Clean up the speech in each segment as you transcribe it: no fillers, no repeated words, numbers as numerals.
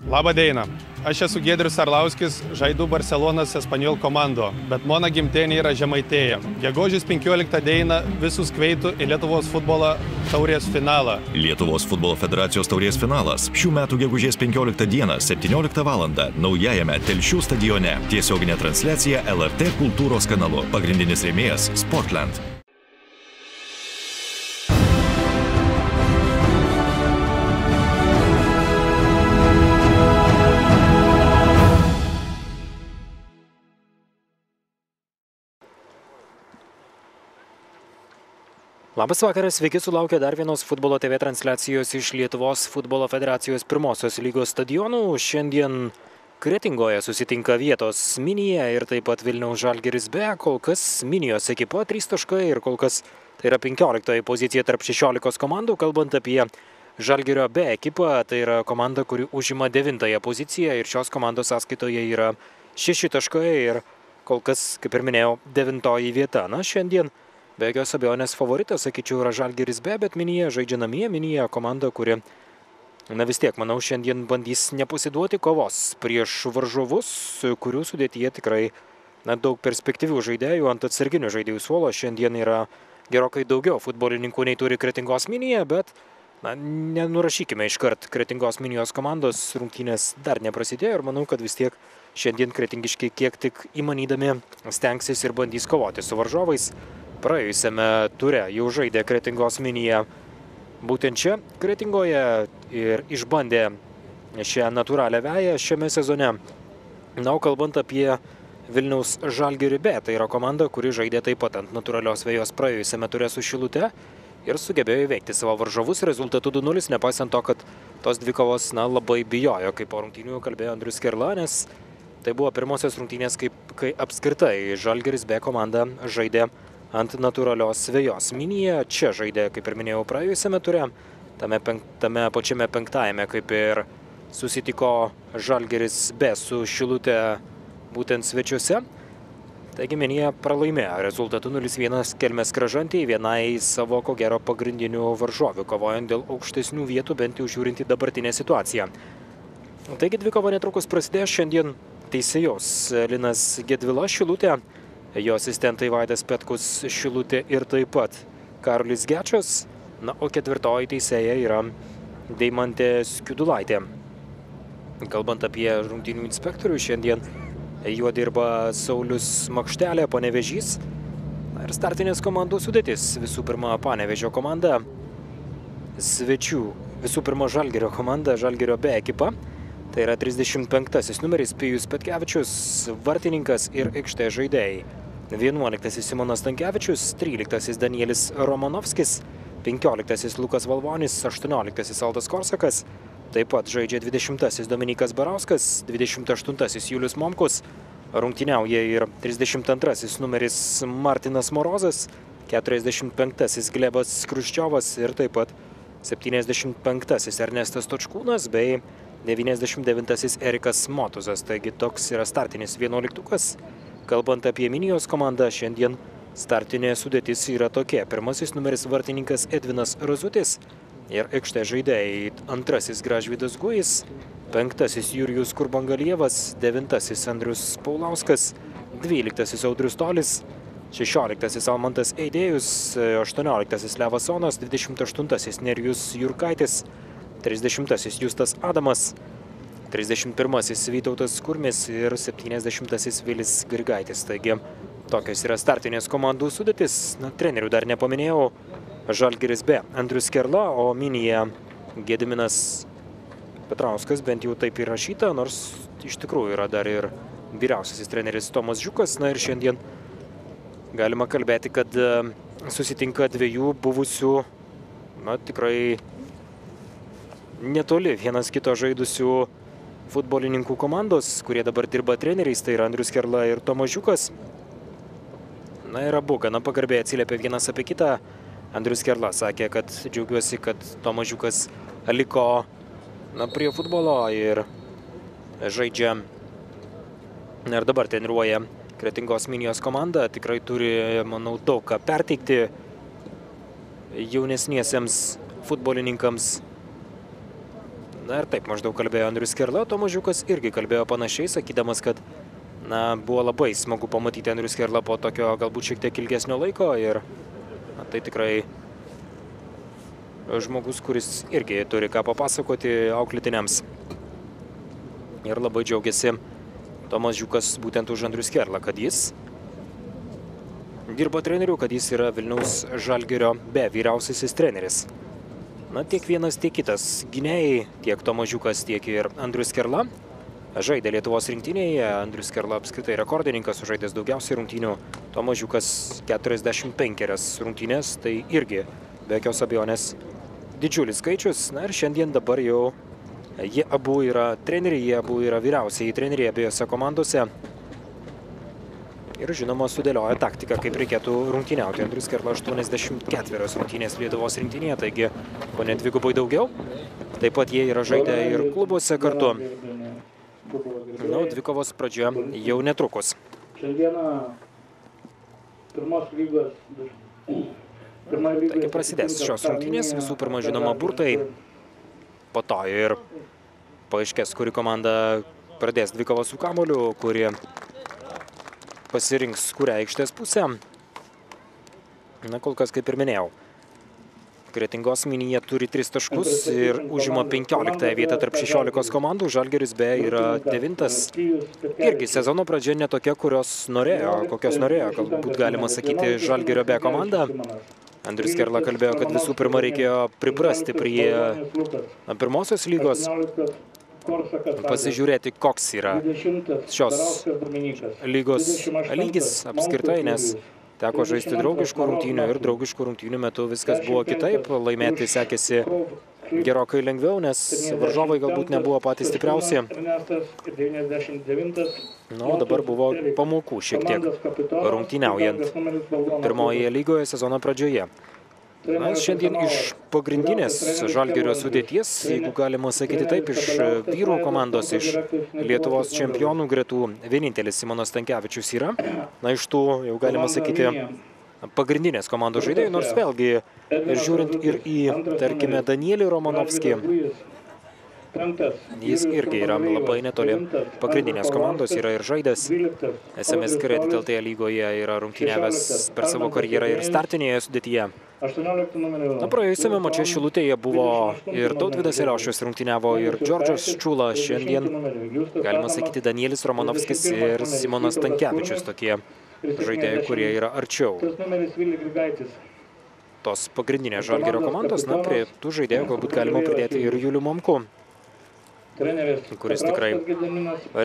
Labą dieną. Aš esu Giedrius Arlauskis, žaidu Barcelonas Espanyol komando, bet mano gimtinė yra Žemaitėja. Gegužės 15 dieną visus kveitų į Lietuvos futbolo taurės finalą. Lietuvos futbolo federacijos taurės finalas šių metų gegužės 15 dieną 17 val. Naujajame Telšių stadione. Tiesioginė transliacija LRT kultūros kanalu. Pagrindinis rėmėjas Sportland. Labas vakaras, sveiki sulaukę dar vienos Futbolo TV transliacijos iš Lietuvos futbolo federacijos pirmosios lygos stadionų. Šiandien Kretingoje susitinka vietos Minija ir taip pat Vilniaus Žalgiris B. Kol kas Minijos ekipa 3 taškai ir kol kas tai yra 15 pozicija tarp 16 komandų. Kalbant apie Žalgirio B ekipą, tai yra komanda, kuri užima 9 poziciją ir šios komandos sąskaitoje yra 6 taškai ir kol kas, kaip ir minėjau, 9 vieta. Na, šiandien be jokios abejonės favoritas, sakyčiau, yra Žalgiris B, bet Minija žaidžia namie. Minija komanda, kuri, vis tiek, manau, šiandien bandys nepasiduoti, kovos prieš varžovus, kurių sudėtyje tikrai daug perspektyvių žaidėjų. Ant atsarginių žaidėjų suolo šiandien yra gerokai daugiau futbolininkų nei turi Kretingos Minija, bet nenurašykime iškart Kretingos Minijos komandos, rungtynės dar neprasidėjo ir manau, kad vis tiek šiandien kretingiški kiek tik įmanydami stengsis ir bandys kovoti su varžovais. Praėjusiame ture jau žaidė Kretingos Minija būtent čia Kretingoje ir išbandė šią natūralią veją šiame sezone. Na, o kalbant apie Vilniaus Žalgirį B, tai yra komanda, kuri žaidė taip pat ant natūralios vėjos praėjusiame ture su Šilute ir sugebėjo įveikti savo varžovus rezultatu 2-0, nepaisant to, kad tos dvi kovos labai bijojo, kaip po rungtynių kalbėjo Andrius Kerla, nes tai buvo pirmosios rungtynės, kai apskritai Žalgiris B komanda žaidė ant natūralios vėjos. Minija čia žaidė, kaip ir minėjau, praėjusiame ture, tame pačiame 5-ajame, kaip ir susitiko Žalgiris B su Šilute būtent svečiuose. Taigi Minija pralaimėjo rezultatu 0-1 Kelmės Kražantei, vienai savo, ko gero, pagrindinių varžovių, kovojant dėl aukštesnių vietų, bent jau žiūrint į dabartinę situaciją. Taigi dvikova netrukus prasidės. Šiandien teisėjos Linas Gedvila Šilutė, jo asistentai Vaidas Petkus Šilutė ir taip pat Karolis Gečas. Na, o ketvirtoji teisėja yra Deimantė Skiudulaitė. Kalbant apie rungtynių inspektorių, šiandien juo dirba Saulius Makštelė, Panevėžys. Ir startinės komandų sudėtis. Visų pirma, Panevėžio komanda. Svečių. Visų pirma, Žalgirio komanda, Žalgirio B ekipa. Tai yra 35 numeris Pijus Petkevičius, vartininkas ir aikštės žaidėjai. 11 Simonas Stankevičius, 13 Danielis Romanovskis, 15 Lukas Valvonis, 18 Aldas Korsakas, taip pat žaidžia 20 Dominikas Barauskas, 28 Julius Momkus, rungtyniauja ir 32 numeris Martinas Morozas, 45 Glebas Skruščiovas ir taip pat 75 Ernestas Točkūnas bei 99 Erikas Motuzas. Taigi toks yra startinis 11-ukas. Kalbant apie Minijos komandą, šiandien startinė sudėtis yra tokia. Pirmasis numeris vartininkas Edvinas Razutis ir aikštės žaidėjai. 2 Gražvydas Gujis, 5 Jurijus Kurbangalievas, 9 Andrius Paulauskas, 12 Audrius Tolis, 16 Almantas Eidėjus, 18 Levas Sonas, 28 Nerijus Jurkaitis, 30 Justas Adamas, 31 Vytautas Kurmis ir 70 Vilis Grigaitis. Taigi tokios yra startinės komandų sudėtis. Na, trenerių dar nepaminėjau. Žalgiris B Andrius Kerla, o Minija Gediminas Petrauskas, bent jau taip įrašyta, nors iš tikrųjų yra dar ir vyriausiasis treneris Tomas Žiukas. Na ir šiandien galima kalbėti, kad susitinka dviejų buvusių, tikrai netoli vienas kito žaidusių futbolininkų komandos, kurie dabar dirba treneriais, tai yra Andrius Kerla ir Tomas Žiukas. Na ir abu gana pagarbiai atsiliepė vienas apie kitą. Andrius Kerla sakė, kad džiaugiuosi, kad Tomas Žiukas liko prie futbolo ir žaidžia ir dabar treniruoja Kretingos Minijos komandą. Tikrai turi, manau, daug ką perteikti jaunesniesiems futbolininkams. Na ir taip maždaug kalbėjo Andrius Skerla, Tomažiukas irgi kalbėjo panašiai, sakydamas, kad buvo labai smagu pamatyti Andrius Skerla po tokio galbūt šiek tiek ilgesnio laiko ir tai tikrai žmogus, kuris irgi turi ką papasakoti auklėtiniams. Ir labai džiaugiasi Tomažiukas būtent už Andrių Skerlą, kad jis dirbo treneriu, kad jis yra Vilniaus Žalgirio B vyriausiasis treneris. Na, tiek vienas, tiek kitas gynėjai, tiek Tomažiukas, tiek ir Andrius Skerla žaidė Lietuvos rinktinėje. Andrius Skerla apskritai rekordininkas, sužaidęs daugiausiai rungtynių. Tomažiukas 45 rungtynės, tai irgi be jokios abejonės didžiulis skaičius. Na ir šiandien dabar jau jie abu yra treneriai, jie abu yra vyriausiai treneriai abiejose komandose. Ir žinoma sudėlioja taktiką, kaip reikėtų rungtyniauti. Andrius Skerla 84 rungtynės Lietuvos rinktinėje, taigi kone dvigubai daugiau. Taip pat jie yra žaidę ir klubuose kartu. Na, dvikovos pradžia jau netrukus. Taigi prasidės šios rungtynės, visų pirma žinoma burtai. Po to ir paaiškės, kuri komanda pradės dvikovą su kamuoliu, kuri pasirinks kurią aikštės pusę. Na, kol kas, kaip ir minėjau, Kretingos Minija turi 3 taškus ir užima 15 vietą tarp 16 komandų. Žalgiris B yra 9. Irgi sezono pradžia ne tokia, kokios norėjo, galbūt galima sakyti, Žalgirio B komanda. Andrius Skerla kalbėjo, kad visų pirma reikėjo priprasti prie pirmosios lygos, pasižiūrėti, koks yra šios lygos lygis apskritai, nes teko žaisti draugiškų rungtynių ir draugiškų rungtynių metu viskas buvo kitaip. Laimėti sekėsi gerokai lengviau, nes varžovai galbūt nebuvo patys stipriausi. Na, o dabar buvo pamokų šiek tiek rungtyniaujant pirmoje lygoje sezono pradžioje. Na, šiandien iš pagrindinės Žalgirio sudėties, jeigu galima sakyti taip, iš vyrų komandos, iš Lietuvos čempionų gretų, vienintelis Simonas Stankevičius yra. Na, iš tų, jau galima sakyti, pagrindinės komandos žaidėjų, nors vėlgi, žiūrint ir į, tarkime, Danielį Romanovskį, jis irgi yra labai netoli pagrindinės komandos, yra ir žaidęs SMS Credit LT lygoje, yra rungtyniavęs per savo karjerą ir startinėje sudėtyje. Na, praėjusiame mače Šilutėje buvo ir Tautvydas Eliošius rungtyniavo, ir Džordžas Čiūla. Šiandien, galima sakyti, Danielis Romanovskis ir Simonas Stankevičius, tokie žaidėjai, kurie yra arčiau tos pagrindinės Žalgirio komandos. Na, prie tų žaidėjų galbūt galima pridėti ir Julių Momkų, kuris tikrai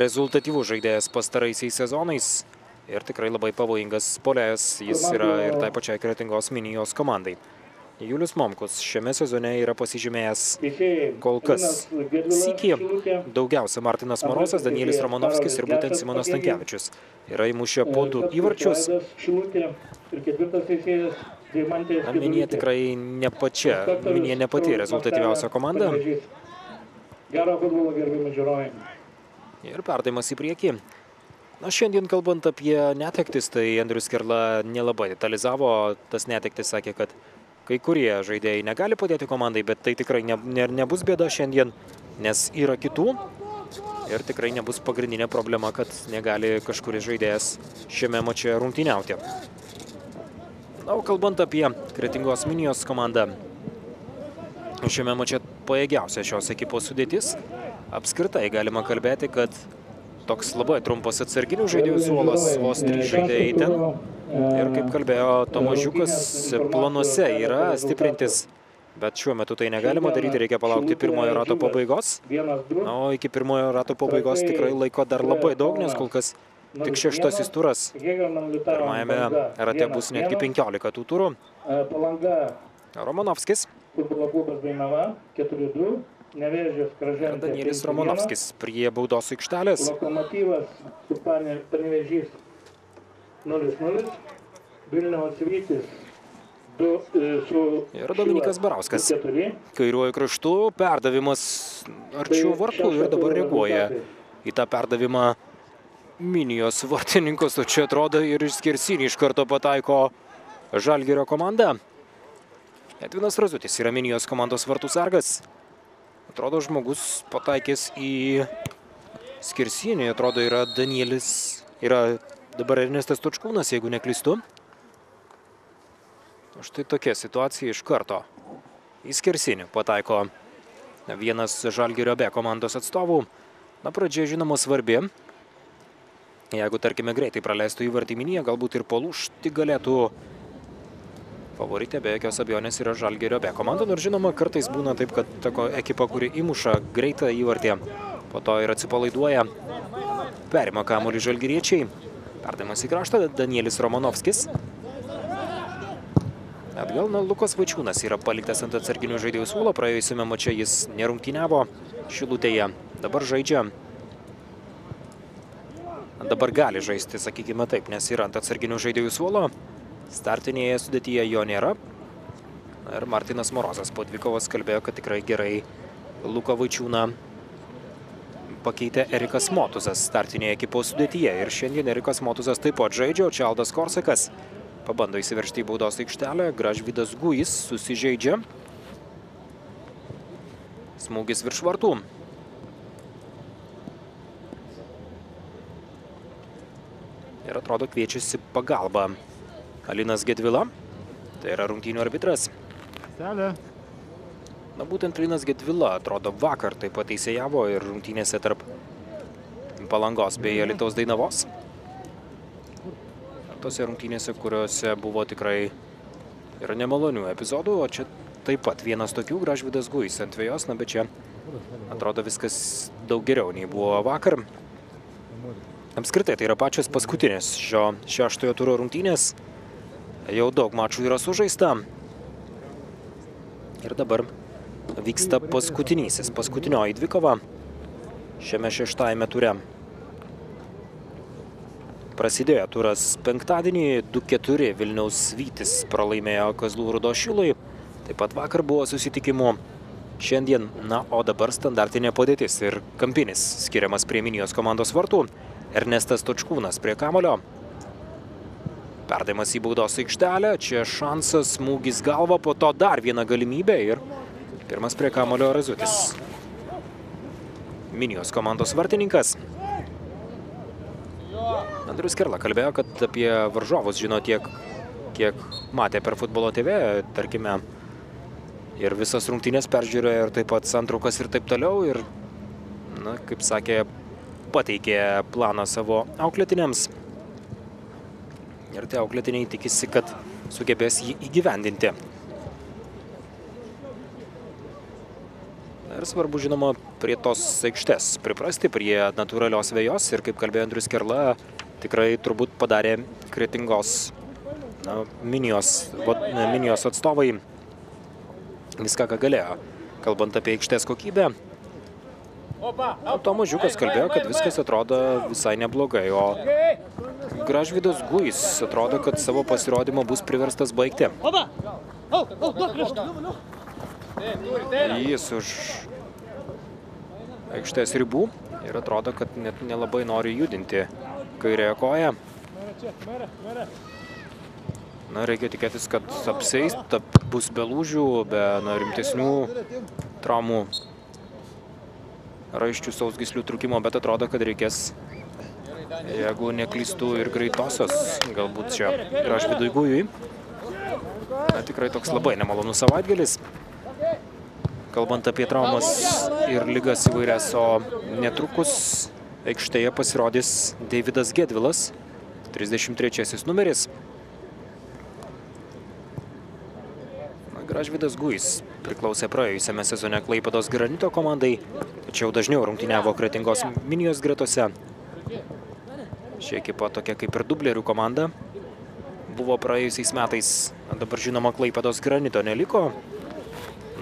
rezultatyvus žaidėjas pastaraisiais sezonais ir tikrai labai pavojingas puolėjas. Jis yra ir tai pačiai Kretingos Minijos komandai. Julius Momkus šiame sezone yra pasižymėjęs kol kas sykį. Daugiausia Martinas Morozas, Danielis Romanovskis ir būtent Simonas Stankevičius yra įmušę po 2 įvarčius. Minija tikrai ne pati rezultatyviausia komanda. Ir perdavimas į priekį. Na, šiandien kalbant apie netektis, tai Andrius Skerla nelabai detalizavo tas netektis, sakė, kad kai kurie žaidėjai negali padėti komandai, bet tai tikrai nebus bėda šiandien, nes yra kitų ir tikrai nebus pagrindinė problema, kad negali kažkuris žaidėjas šiame mače rungtyniauti. Na, o kalbant apie Kretingos Minijos komandą, šiame mače pajėgiausia šios ekipos sudėtis. Apskritai galima kalbėti, kad toks labai trumpas atsarginių žaidėjų suolas, vos 3 žaidėjai ten. Ir kaip kalbėjo Tomažiukas, planuose yra stiprintis, bet šiuo metu tai negalima daryti, reikia palaukti pirmojo rato pabaigos. Na, o iki pirmojo rato pabaigos tikrai laiko dar labai daug, nes kol kas tik 6. turas. Pirmajame rate bus netgi 15 tų turų. Romanovskis. Danielis Romanovskis prie baudos aikštelės. Lokomotyvas su Panevėžys 0-0. Vilniaus Vytis ir Dominikas Barauskas. Kairiuoju kraštu perdavimas arčiau vartų ir dabar reaguoja į tą perdavimą Minijos vartininkus. O čia atrodo ir iš skersinį iš karto pataiko Žalgirio komanda. Edvinas Razutis yra Minijos komandos vartų sargas. Atrodo, žmogus pataikęs į skersinį. Atrodo, yra dabar Ernestas Točkūnas, jeigu neklystu. Štai tokia situacija iš karto. Į skersinį pataiko vienas Žalgirio B komandos atstovų. Na, pradžia, žinoma, svarbi. Jeigu, tarkime, greitai praleistų įvartį Minija, galbūt ir palūžti galėtų. Favoritė be jokios abejonės yra Žalgirio B komanda. Nors, žinoma, kartais būna taip, kad tokia ekipa, kuri įmuša greitą įvartį, po to ir atsipalaiduoja. Perima kamuolį žalgiriečiai. Perdavimas į kraštą, Danielis Romanovskis. Atgal, Lukas Vaičiūnas yra paliktas ant atsarginių žaidėjų suolo. Praėjusiame mače jis nerungtyniavo Šilutėje. Dabar žaidžia. Dabar gali žaisti, sakykime taip, nes yra ant atsarginių žaidėjų suolo. Startinėje sudėtyje jo nėra. Ir Martinas Morozas po dvikovos kalbėjo, kad tikrai gerai Luką Vaičiūną pakeitė Erikas Motuzas startinėje ekipos sudėtyje. Ir šiandien Erikas Motuzas taip pat žaidžia, o Čeldas Korsakas pabando įsiveržti į baudos aikštelę. Gražvydas Gujis susižeidžia. Smūgis virš vartų. Ir atrodo kviečiasi pagalbą Alinas Gedvila. Tai yra rungtynių arbitras. Na, būtent Alinas Gedvila, atrodo, vakar taip pat teisėjavo ir rungtynėse tarp Palangos bei Alytaus Dainavos. Tose rungtynėse, kuriuose buvo tikrai ir nemalonių epizodų, o čia taip pat vienas tokių, Gražvydas Gujis ant vejos, na, bet čia atrodo viskas daug geriau nei buvo vakar. Apskritai, tai yra pačios paskutinės šio šeštojo turo rungtynės. Jau daug mačų yra sužaista. Ir dabar vyksta paskutinioji dvikova šiame šeštajame ture. Prasidėjo turas penktadienį, 2-4 Vilniaus Vytis pralaimėjo Kazlų Rūdos Šilui. Taip pat vakar buvo susitikimų. Šiandien, na, o dabar standartinė padėtis ir kampinis skiriamas prie Minijos komandos vartų. Ernestas Točkūnas prie kamulio. Perdavimas į baudos aikštelę. Čia šansas, smūgis galva, po to dar viena galimybė ir pirmas prie kamulio Razutis. Minijos komandos vartininkas. Andrius Kerla kalbėjo, kad apie varžovus žino tiek, kiek matė per Futbolo TV, tarkime, ir visas rungtynės peržiūrėjo, ir taip pat santraukas ir taip toliau. Ir, na, kaip sakė, pateikė planą savo auklėtiniams. Ir tie auklėtiniai tikisi, kad sugebės jį įgyvendinti. Ir svarbu, žinoma, prie tos aikštės priprasti, prie natūralios vejos. Ir kaip kalbėjo Andrius Kerla, tikrai turbūt padarė Kretingos Minijos atstovai viską, ką galėjo. Kalbant apie aikštės kokybę, Tomas Žiukas kalbėjo, kad viskas atrodo visai neblogai, o Gražvydas Gujis atrodo, kad savo pasirodymą bus priverstas baigti. Jis už aikštės ribų ir atrodo, kad net nelabai nori judinti kairėje koją. Na, reikia tikėtis, kad apseis, bus be lūžių, be rimtesnių traumų, raiščių sausgyslių trūkimo, bet atrodo, kad reikės, jeigu neklystų, ir greitosios, galbūt čia Gražvydui Gujui. Na, tikrai toks labai nemalonus savaitgalis. Kalbant apie traumas ir ligas įvairias, o netrukus aikštėje pasirodys Deividas Gedvilas, 33 numeris. Gražvydas Gujis priklausė praėjusiame sezone Klaipėdos Granito komandai, tačiau dažniau rungtyniavo Kretingos Minijos gretose. Ši ekipa tokia kaip ir dublerių komanda buvo praėjusiais metais. Dabar, žinoma, Klaipėdos Granito neliko.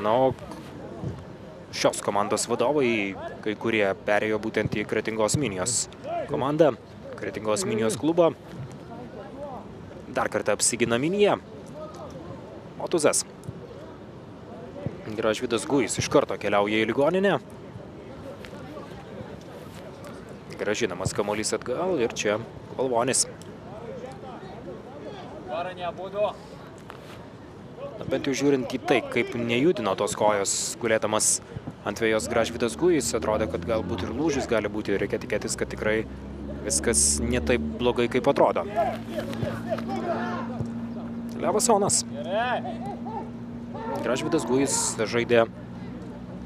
Na, o šios komandos vadovai, kai kurie perėjo būtent į Kretingos Minijos komandą, Kretingos Minijos klubą. Dar kartą apsigina Minija. Motuzas. Gražvydas Gujis iš karto keliauja į ligoninę. Gražinamas kamuolys atgal ir čia Valvonis. Bent jau žiūrint į tai, kaip nejudino tos kojos gulėdamas ant vėjos Gražvydas Gujis. Atrodė, kad galbūt ir lūžis gali būti. Reikia tikėtis, kad tikrai viskas ne taip blogai, kaip atrodo. Levasonas. Gražvydas Gujis žaidė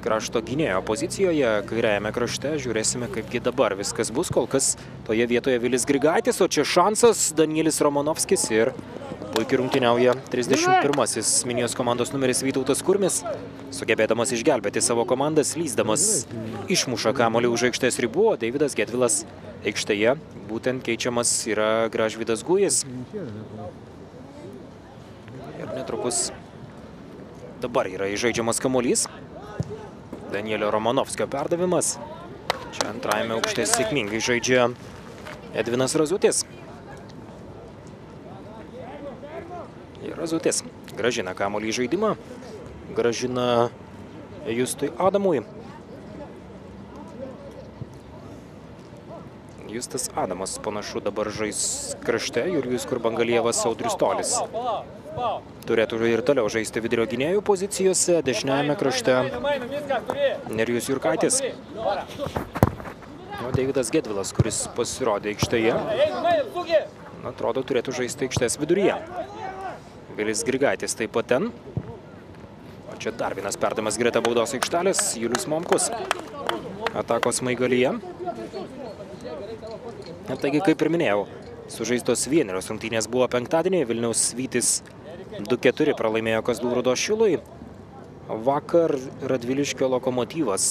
krašto gynėjo pozicijoje, kairiajame krašte. Žiūrėsime, kaipgi dabar viskas bus. Kol kas toje vietoje Vilis Grigaitis, o čia šansas Danielis Romanovskis ir puikiai rungtyniauja 31-asis Minijos komandos numeris Vytautas Kurmis, sugebėdamas išgelbėti savo komandą, slysdamas išmuša kamuolį už aikštės ribų, o Deividas Gedvilas aikštėje būtent keičiamas yra Gražvydas Gujis. Ir netrukus dabar yra įžaidžiamas kamuolys. Danielio Romanovskio perdavimas. Čia antrajame aukšte sėkmingai žaidžia Edvinas Razutis. Ir Razutis grąžina kamuolį į žaidimą. Grąžina Justui Adamui. Justas Adamas panašu dabar žais krašte. Jurijus Kurbangalievas, Audrius Tolis turėtų ir toliau žaisti vidurio gynėjų pozicijose. Dešiniajame krašte Nerijus Jurkaitis. O Deividas Gedvilas, kuris pasirodė aikštėje, atrodo, turėtų žaisti aikštės viduryje. Vilis Grigaitis taip pat ten. O čia dar vienas perdavimas greta baudos aikštelės. Julius Momkus. Atakos Smaigalyje. Taigi, kaip ir minėjau, sužaistos vienerios rungtynės buvo penktadienį. Vilniaus Vytis 2-4 pralaimėjo Kazlų Rūdos Šilui. Vakar Radviliškio Lokomotyvas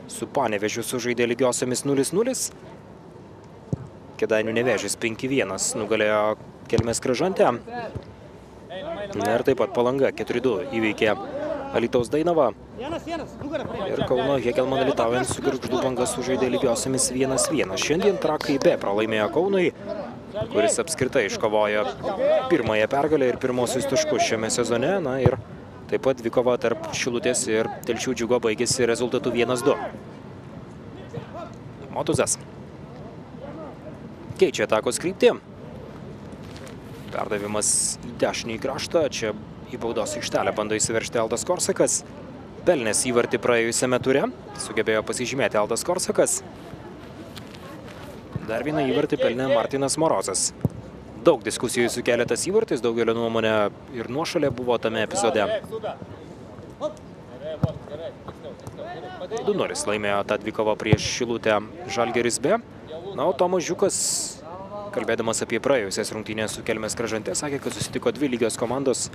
su Panevėžiu sužaidė lygiosiomis 0-0. Kėdainių Nevėžis 5-1 nugalėjo Kelmės Kražantę. Ir taip pat Palanga 4-2 įveikė Alytaus Dainavą. Ir Kauno Hegelman Alytaujant su Gargždų Banga sužaidė lygiosiomis 1-1. Šiandien Trakai B pralaimėjo Kaunui, kuris apskritai iškovojo pirmąją pergalę ir pirmosius taškus šiame sezone. Na ir taip pat dvikova tarp Šilutės ir Telšių Džiugo baigėsi rezultatu 1-2. Motuzas keičia atakos kryptį. Perdavimas į dešinį kraštą. Čia į baudos aikštelę bando įsiveržti Aldas Korsakas. Pelnės įvartį praėjusiame ture. Sugebėjo pasižymėti Aldas Korsakas. Dar vieną įvartį pelnė Martinas Morozas. Daug diskusijų sukelia tas įvartis, daugelio nuomonė ir nuošalė buvo tame epizode. 2-0 laimėjo tą dvikovą prieš Šilutę Žalgiris B. Na, o Tomas Žiukas, kalbėdamas apie praėjusias rungtynės su Kelmės Kražante, sakė, kad susitiko dvi lygios komandos.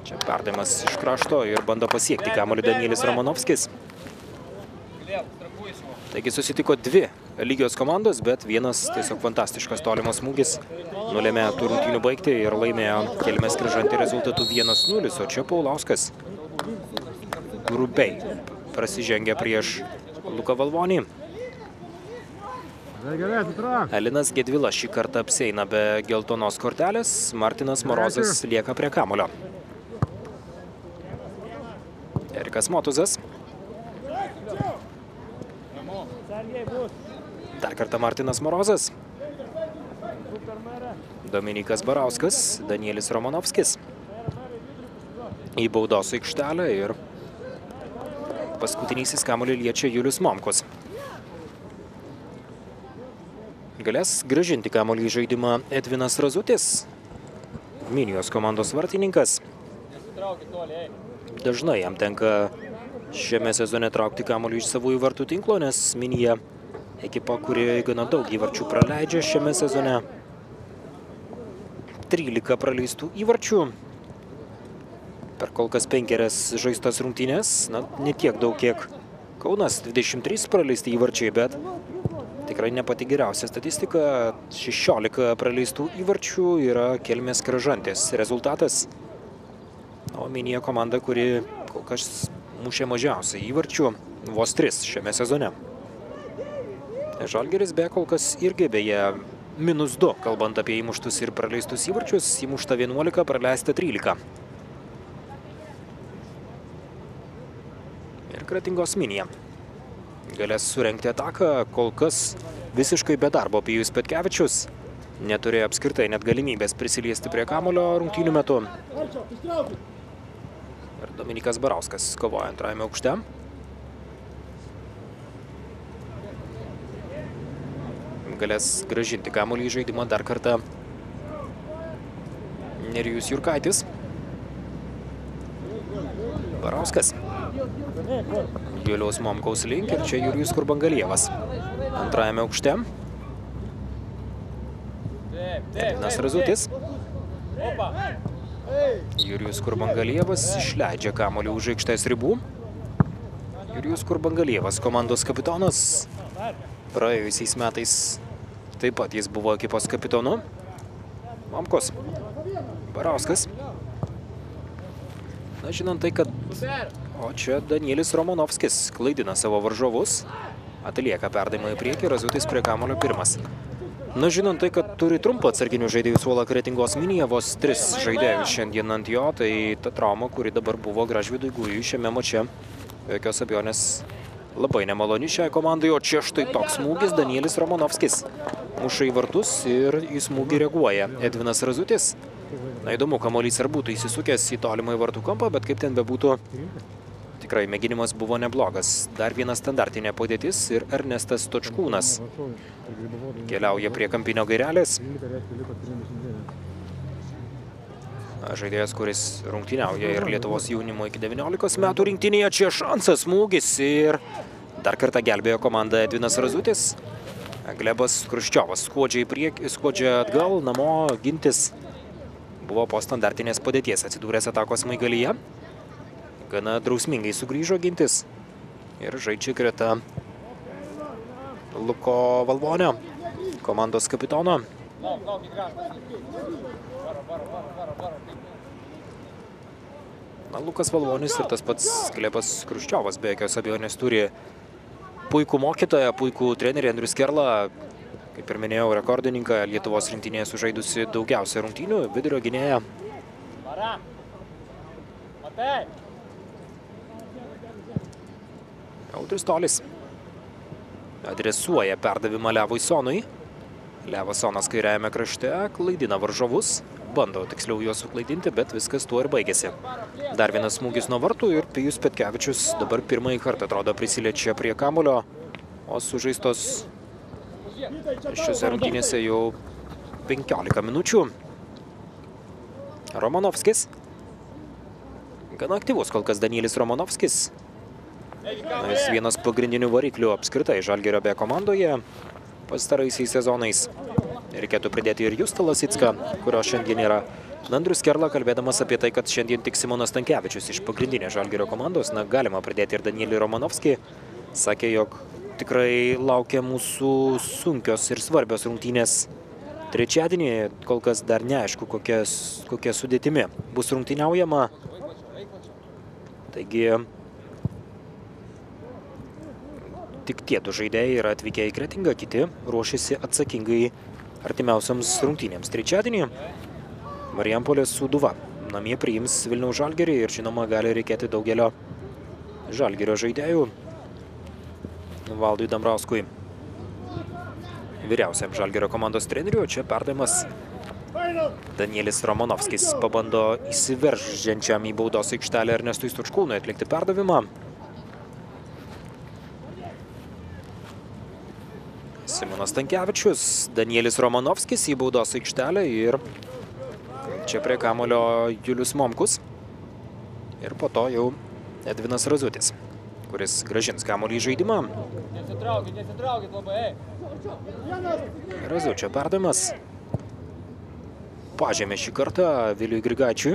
Čia perdavimas iš krašto ir bando pasiekti kamuolį Danielis Romanovskis. Taigi susitiko dvi lygios komandos, bet vienas tiesiog fantastiškas tolimas smūgis nulėmė tų rungtynių baigti ir laimėjo Kelmės Kražantė rezultatu 1-0, o čia Paulauskas grubiai prasižengė prieš Luką Valvonį. Elinas Gedvilas šį kartą apsieina be geltonos kortelės, Martinas Morozas lieka prie kamuolio. Erikas Motuzas. Dar kartą Martinas Morozas. Dominikas Barauskas, Danielis Romanovskis. Į baudos aikštelę ir paskutinysis kamuolį liečia Julius Momkus. Galės grąžinti kamuolį į žaidimą Edvinas Razutis, Minijos komandos vartininkas. Dažnai jam tenka šiame sezone traukti kamuolį iš savųjų vartų tinklo, nes Minija ekipa, kuri gana daug įvarčių praleidžia šiame sezone. 13 praleistų įvarčių. Per kol kas 5 žaistas rungtynės. Na, ne tiek daug, kiek Kaunas. 23 praleisti įvarčiai, bet tikrai ne pati geriausia statistika. 16 praleistų įvarčių yra Kelmės Kražantės rezultatas. O Minija komanda, kuri kol kas mušė mažiausiai įvarčių, vos 3 šiame sezone. Žalgiris B kol kas irgi beje -2, kalbant apie įmuštus ir praleistus įvarčius. Įmušta 11, praleista 13. Ir Kretingos Minija galės surengti ataką. Kol kas visiškai be darbo Pijus Petkevičius. Neturėjo apskritai net galimybės prisiliesti prie kamuolio rungtynių metu. Ir Dominikas Barauskas kovoja antrajame aukšte. galės grąžinti kamuolį į žaidimą dar kartą Nerijus Jurkaitis. Barauskas. Juliaus Momkaus link ir čia Jurijus Kurbangalievas. Antrajame aukšte. Edvinas Razutis. Jurijus Kurbangalievas išleidžia kamuolį už aikštės ribų. Jurijus Kurbangalievas, komandos kapitonas. Praėjusiais metais taip pat jis buvo ekipos kapitonu. Momkos. Barauskas. Na, žinant tai, kad... O čia Danielis Romanovskis klaidina savo varžovus. Atlieka perdavimą į priekį, Razutis prie kamuolio pirmas. Na, žinant tai, kad turi trumpą atsarginių žaidėjų suolą Kretingos Minija, vos 3 žaidėjus šiandien ant jo, tai ta trauma, kuri dabar buvo Gražvydui Gujui šiame mače, be jokios abejonės labai nemaloni šiai komandai, o čia štai toks smūgis, Danielis Romanovskis muša į vartus ir į smūgį reaguoja Edvinas Razutis. Na, įdomu, kamuolys ar būtų įsisukęs į tolimą į vartų kampą, bet kaip ten bebūtų, tikrai mėginimas buvo neblogas. Dar viena standartinė padėtis ir Ernestas Točkūnas keliauja prie kampinio gairelės. Žaidėjas, kuris rungtyniauja ir Lietuvos jaunimo iki 19 metų rinktinėje. Čia šansas, smūgis ir dar kartą gelbėjo komandą Edvinas Razutis. Glebas Kruščiovas skuodžia į priekį, skuodžia atgal, namo gintis. Buvo po standartinės padėties atsidūręs atakos smaigalyje. Gana drausmingai sugrįžo gintis ir žaidžia greta Luko Valvonio, komandos kapitono. Na, Lukas Valvonis ir tas pats Glebas Kruščiovas be jokios abejonės turi puikų mokytoją, puikų trenerį Andrius Kerla. Kaip ir minėjau, rekordininką Lietuvos rinktinėje sužaidusi daugiausia rungtynių, vidurio gynėja. Audrius Tolis adresuoja perdavimą Levui Sonui. Levas Sonas kairiajame krašte klaidina varžovus, bando tiksliau juos suklaidinti, bet viskas tuo ir baigėsi. Dar vienas smūgis nuo vartų ir Pijus Petkevičius dabar pirmąjį kartą atrodo prisiliečia prie kamulio, o sužaistos šiose rungtynėse jau 15 minučių. Romanovskis. Gana aktyvus kol kas Danielis Romanovskis. Jis vienas pagrindinių variklių apskritai Žalgirio B komandoje pastaraisiais sezonais. Reikėtų pridėti ir Justą Lasicką, kurio šiandien yra. Andrius Kerla, kalbėdamas apie tai, kad šiandien tik Simonas Stankevičius iš pagrindinės Žalgirio komandos, na, galima pridėti ir Danielį Romanovskį, sakė, jog tikrai laukia mūsų sunkios ir svarbios rungtynės trečiadienį. Kol kas dar neaišku, kokia sudėtimi bus rungtyniaujama. Taigi, tik tie 2 žaidėjai yra atvykę į Kretingą, kiti ruošiasi atsakingai artimiausiams rungtynėms. Trečiadienį Marijampolės Sūduva namie priims Vilniaus Žalgirį ir, žinoma, gali reikėti daugelio Žalgirio žaidėjų. Valdui Dambrauskui, vyriausiam Žalgirio komandos treneriu, čia perdavimas Danielis Romanovskis pabando įsiveržiančiam į baudos aikštelę Ernestui Stočkūnui atlikti perdavimą. Simonas Stankevičius, Danielis Romanovskis į baudos aikštelę ir čia prie kamulio Julius Momkus. Ir po to jau Edvinas Razutis, kuris grąžins kamuolį į žaidimą. Nesitraukit labai. Razučio perdavimas. Pažėmė šį kartą Viliui Grigaičiui.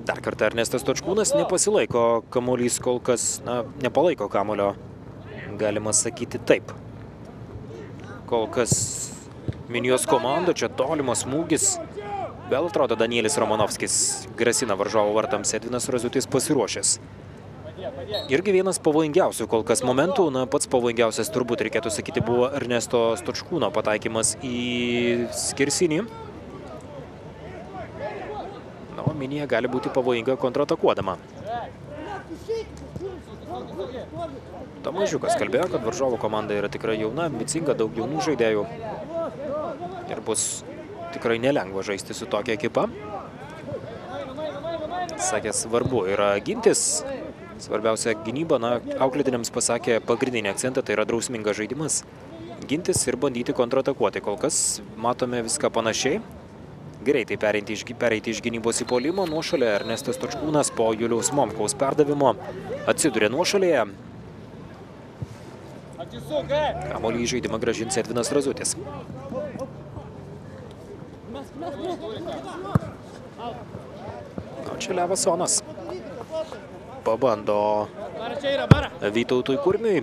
Dar kartą Ernestas Točkūnas nepasilaiko, kamuolys kol kas, na, nepalaiko kamulio, galima sakyti taip. Kol kas Minijos komanda, čia tolimas smūgis. Vėl atrodo Danielis Romanovskis grasina varžovo vartams, Edvinas Razutis pasiruošęs. Irgi vienas pavojingiausių kol kas momentų, na, pats pavojingiausias turbūt reikėtų sakyti buvo Ernesto Stočkūno pataikymas į skersinį. Na, o Minija gali būti pavojinga kontratakuodama. Tomažiukas kalbėjo, kad varžovo komanda yra tikrai jauna, ambicinga, daug jaunų žaidėjų. Ir bus tikrai nelengva žaisti su tokia ekipa. Sakė, svarbu yra gintis, Svarbiausia gynyba, auklėtiniams pasakė pagrindinį akcentą, tai yra drausmingas žaidimas. Gintis ir bandyti kontratakuoti. Kol kas matome viską panašiai. Greitai pereiti iš gynybos į puolimą. Nuošalė Ernestas Točkūnas po Juliaus Momkaus perdavimo atsidūrė nuošalėje. Kamuolį į žaidimą grąžins Edvinas Razutis. Čia Levasonas pabando Vytautui Kurmiui.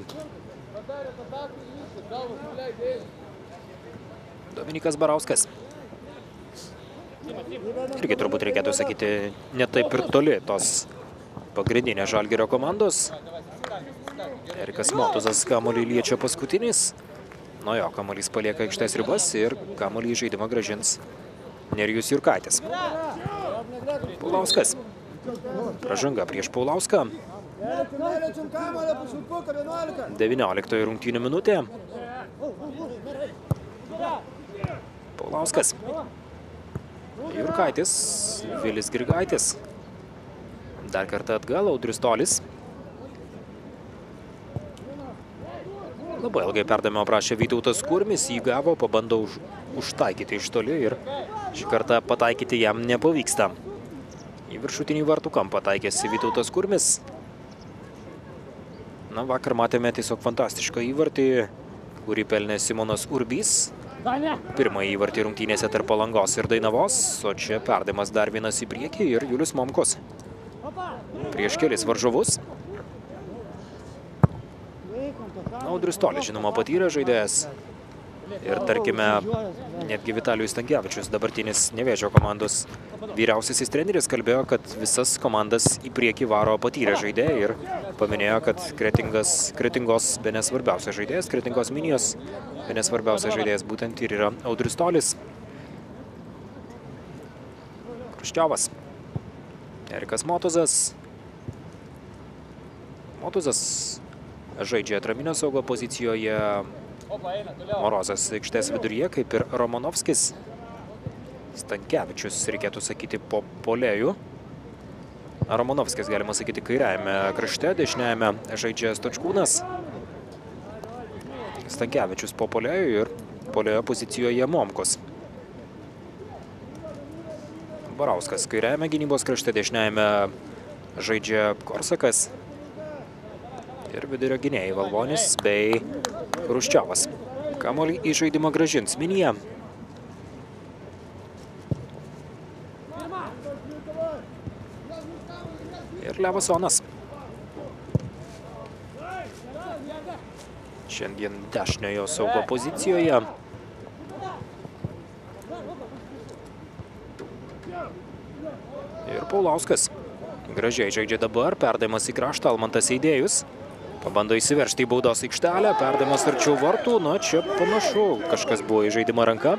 Dominikas Barauskas. Irgi turbūt reikėtų sakyti ne taip ir toli tos pagrindinės Žalgirio komandos. Erikas Motuzas kamuolį liečia paskutinis. Nuo jo kamuolys palieka aikštės ribas ir kamuolį į žaidimą grąžins Nerijus Jurkaitis. Paulauskas. Pražanga prieš Paulauską. 19 rungtynių minutė. Paulauskas. Jurkaitis. Vilis Grigaitis. Dar kartą atgal Audrius Tolis. Labai ilgai perdavimo prašė Vytautas Kurmis. Jį gavo, pabando užtaikyti iš toli ir šį kartą pataikyti jam nepavyksta. Į viršutinį vartų kampą taikėsi Vytautas Kurmis. Vakar matėme tiesiog fantastišką įvartį, kurį pelnė Simonas Urbys. Pirmąjį įvartį rungtynėse tarp Palangos ir Dainavos, o čia perdavimas dar vienas į priekį ir Julius Momkus. Prieš kelis varžovus. Audrius Tolis, žinoma, patyrė žaidėjas. Ir tarkime, netgi Vitalijus Stankevičius, dabartinis Nevėžio komandos vyriausiasis treneris, kalbėjo, kad visas komandas į priekį varo patyrę žaidėjai ir paminėjo, kad Kretingos bene svarbiausias žaidėjas, Kretingos minijos bene svarbiausias žaidėjas būtent ir yra Audrius Tolis. Kruščiovas. Erikas Motuzas. Motuzas žaidžia atraminio saugo pozicijoje. Morozas aikštės viduryje, kaip ir Romanovskis. Stankevičius, reikėtų sakyti, po puolėjų. Romanovskis, galima sakyti, kairiajame krašte, dešiniajame žaidžia Stočkūnas. Stankevičius po puolėjų ir puolėjo pozicijoje Momkus. Barauskas kairiajame gynybos krašte, dešiniajame žaidžia Korsakas. Ir vidurio gynėjai Valvonis bei Kruščiovas. Kamuolį į žaidimą grąžins Minija. Ir Levasonas. Šiandien dešiniojo saugo pozicijoje. Ir Paulauskas. Gražiai žaidžia dabar, perdavimas į kraštą, Almantas Eidėjus. Pabando įsiveržti į baudos aikštelę, perdavimas arčiau vartų, čia panašu, kažkas buvo į žaidimą ranka.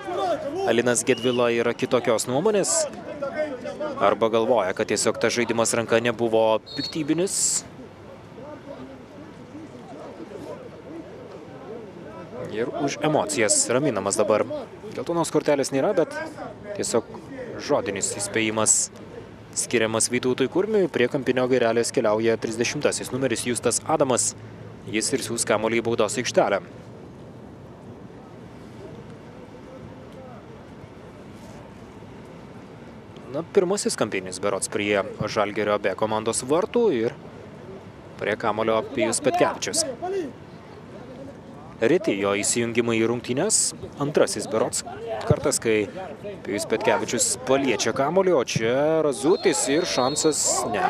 Alinas Gedvila yra kitokios nuomonės. Arba galvoja, kad tiesiog tas žaidimas ranka nebuvo piktybinis. Ir už emocijas raminamas dabar. Geltonos kortelės nėra, bet tiesiog žodinis įspėjimas skiriamas Vytautui Kurmiui. Prie kampinio gairelės keliauja 30-asis numeris Justas Adamas. Jis ir siūs kamuolį į baudos aikštelę. Pirmasis kampinis berods prie Žalgirio B komandos vartų ir prie kamuolio Pijus Petkevičius. Reti jo įsijungimai į rungtynes. Antrasis berods kartas, kai Pijus Petkevičius paliečia kamuolį, o čia Razutis ir šansas ne.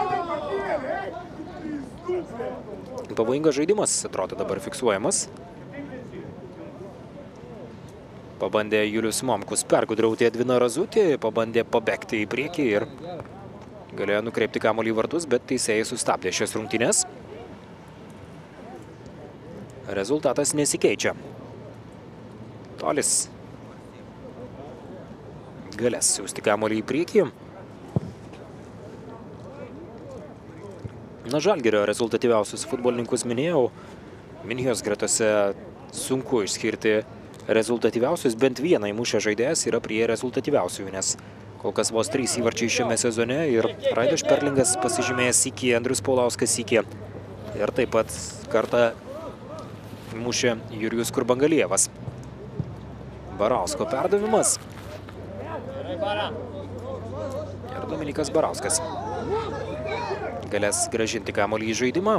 Pavojingas žaidimas, atrodo, dabar fiksuojamas. Pabandė Julius Momkus pergudrauti Edviną Razutį, pabandė pabėgti į priekį ir galėjo nukreipti kamuolį į vartus, bet teisėjai sustabdė šias rungtynes. Rezultatas nesikeičia. Tolis galės siųsti kamuolį į priekį. Žalgirio rezultatyviausius futbolininkus minėjau. Minijos gretose sunku išskirti rezultatyviausius, bent vieną įmušę žaidėjas yra prie rezultatyviausių, nes Kol kas vos 3 įvarčiai šiame sezone ir Raidas Šperlingas pasižymėjęs iki, Andrius Paulauskas iki. Ir taip pat kartą mušė Jurijus Kurbangalievas. Barausko perdavimas. Ir Dominikas Barauskas galės grąžinti kamuolį į žaidimą.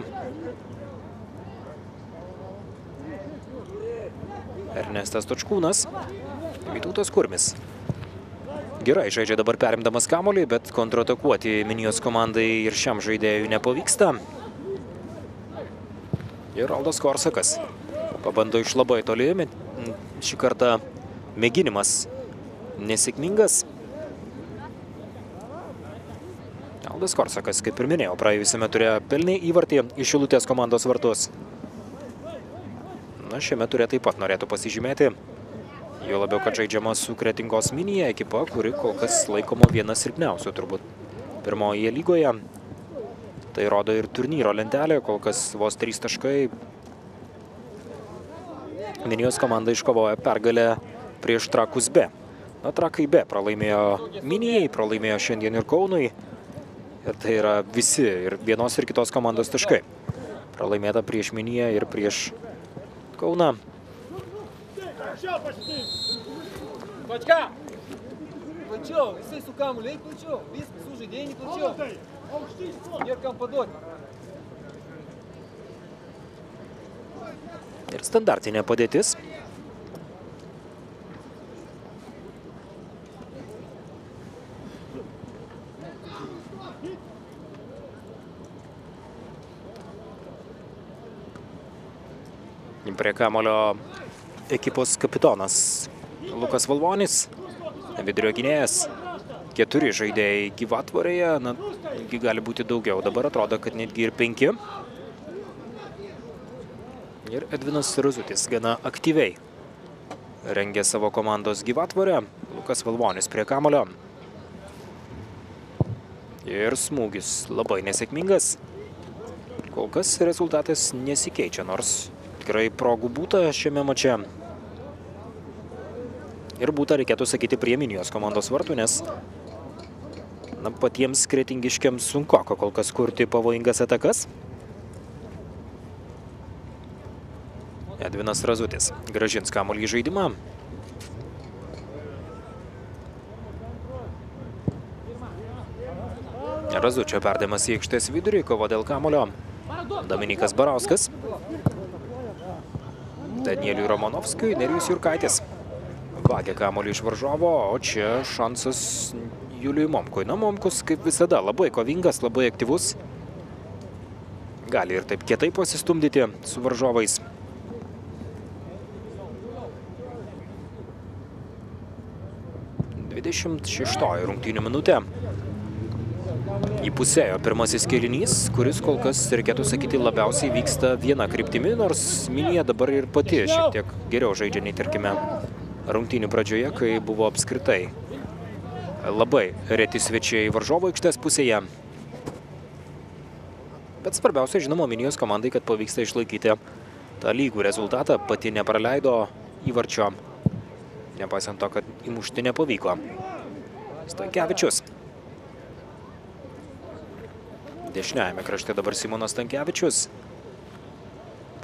Ernestas Točkūnas, Vytautas Kurmis. Gerai žaidžia dabar perimdamas kamuolį, bet kontratakuoti Minijos komandai ir šiam žaidėjui nepavyksta. Ir Aldas Korsakas pabando iš labai toli. Šį kartą mėginimas nesėkmingas. Aldas Korsakas, kaip ir minėjau, praėjusiame ture pelnė įvartį iš Šilutės komandos vartus. Na, šiame ture taip pat norėtų pasižymėti. Jo labiau, kad žaidžiama su Kretingos Minija ekipa, kuri kol kas laikoma viena silpniausių turbūt pirmoje lygoje. Tai rodo ir turnyro lentelė, kol kas vos 3 taškai. Minijos komanda iškovoja pergalę prieš Trakus B. Na, Trakai B pralaimėjo Minijai, pralaimėjo šiandien ir Kaunui. Ir tai yra visi ir vienos ir kitos komandos taškai. Pralaimėta prieš Miniją ir prieš Kauną. Bačka! Plačiau, visai su kamuoliu, eik plačiau. Viskas, su žaidėjai plačiau. Ir kam paduoti. Ir standartinė padėtis. Prie kamuolio ekipos kapitonas Lukas Valvonis, vidurio gynėjas, 4 žaidėjai gyvatvorėje, na, gali būti daugiau, dabar atrodo, kad netgi ir 5. Ir Edvinas Razutis gana aktyviai rengia savo komandos gyvatvorę, Lukas Valvonis prie kamuolio. Ir smūgis labai nesėkmingas, kol kas rezultatas nesikeičia, nors tikrai progų būta šiame mače. Ir būta, reikėtų sakyti, prie Minijos komandos vartų, nes na, patiems kretingiškiams sunkoka kol kas kurti pavojingas atakas. Edvinas Razutis grąžins kamuolį į žaidimą. Razučio perdavimas į aikštės vidurį, kova dėl kamuolio. Dominikas Barauskas. Danieliui Romanovskiui, Nerijus Jurkaitis vagia kamuolį iš varžovo, o čia šansas Juliui Momkui. Na, Momkus kaip visada labai kovingas, labai aktyvus. Gali ir taip kietai pasistumdyti su varžovais. Šeštoji rungtynių minutė. Įpusėjo pirmasis kėlinys, kuris kol kas, reikėtų sakyti, labiausiai vyksta viena kryptimi, nors Minija dabar ir pati šiek tiek geriau žaidžia nei, tarkime, rungtynių pradžioje, kai buvo apskritai labai reti svečiai varžovo aikštės pusėje. Bet svarbiausia, žinoma, Minijos komandai, kad pavyksta išlaikyti tą lygų rezultatą, pati nepraleido įvarčio, nepaisant to, kad įmušti nepavyko. Stankevičius. Dešiniajame krašte dabar Simonas Stankevičius.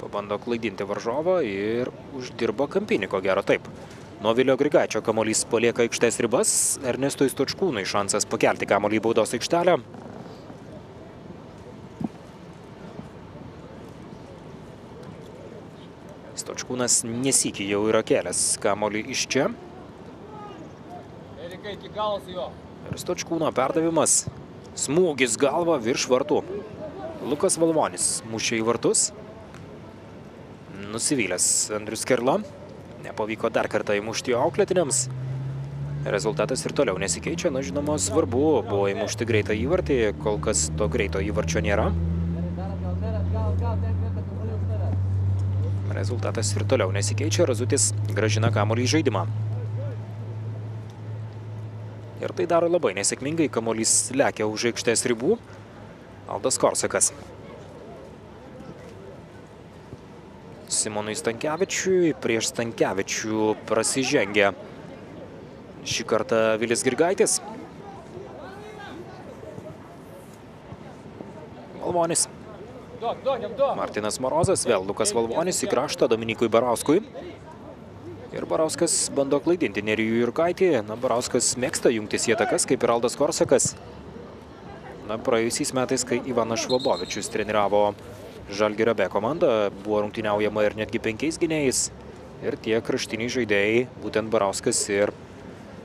Pabando klaidinti varžovą ir uždirbo kampinį, ko gero taip. Nuo Vilio Grigaičio kamuolys palieka aikštės ribas. Ernestui Stočkūnui šansas pakelti kamuolį į baudos aikštelę. Stočkūnas nesykį jau yra kėlęs kamuolį iš čia. Ir Stočkūno perdavimas. Smūgis galva virš vartų. Lukas Valvonis mušė į vartus. Nusivylęs Andrius Kerla. Nepavyko dar kartą įmušti jo auklėtiniams. Rezultatas ir toliau nesikeičia. Na, žinoma, svarbu buvo įmušti greitą įvartį. Kol kas to greito įvarčio nėra. Rezultatas ir toliau nesikeičia. Razutis grąžina kamuolį į žaidimą. Ir tai daro labai nesėkmingai, kamuolys lekia už aikštės ribų. Aldas Korsakas. Simonui Stankevičiui, prieš Stankevičių prasižengia šį kartą Vilis Grigaitis. Valvonis. Martinas Morozas, vėl Lukas Valvonis į kraštą Dominikui Barauskui. Ir Barauskas bando klaidinti Nerijų Jurkaitį. Na, Barauskas mėgsta jungtis į atakas, kaip ir Aldas Korsakas. Na, praėjusiais metais, kai Ivanas Švabovičius treniravo Žalgirio B komandą, buvo rungtyniaujama ir netgi 5 gynėjais. Ir tie kraštiniai žaidėjai, būtent Barauskas ir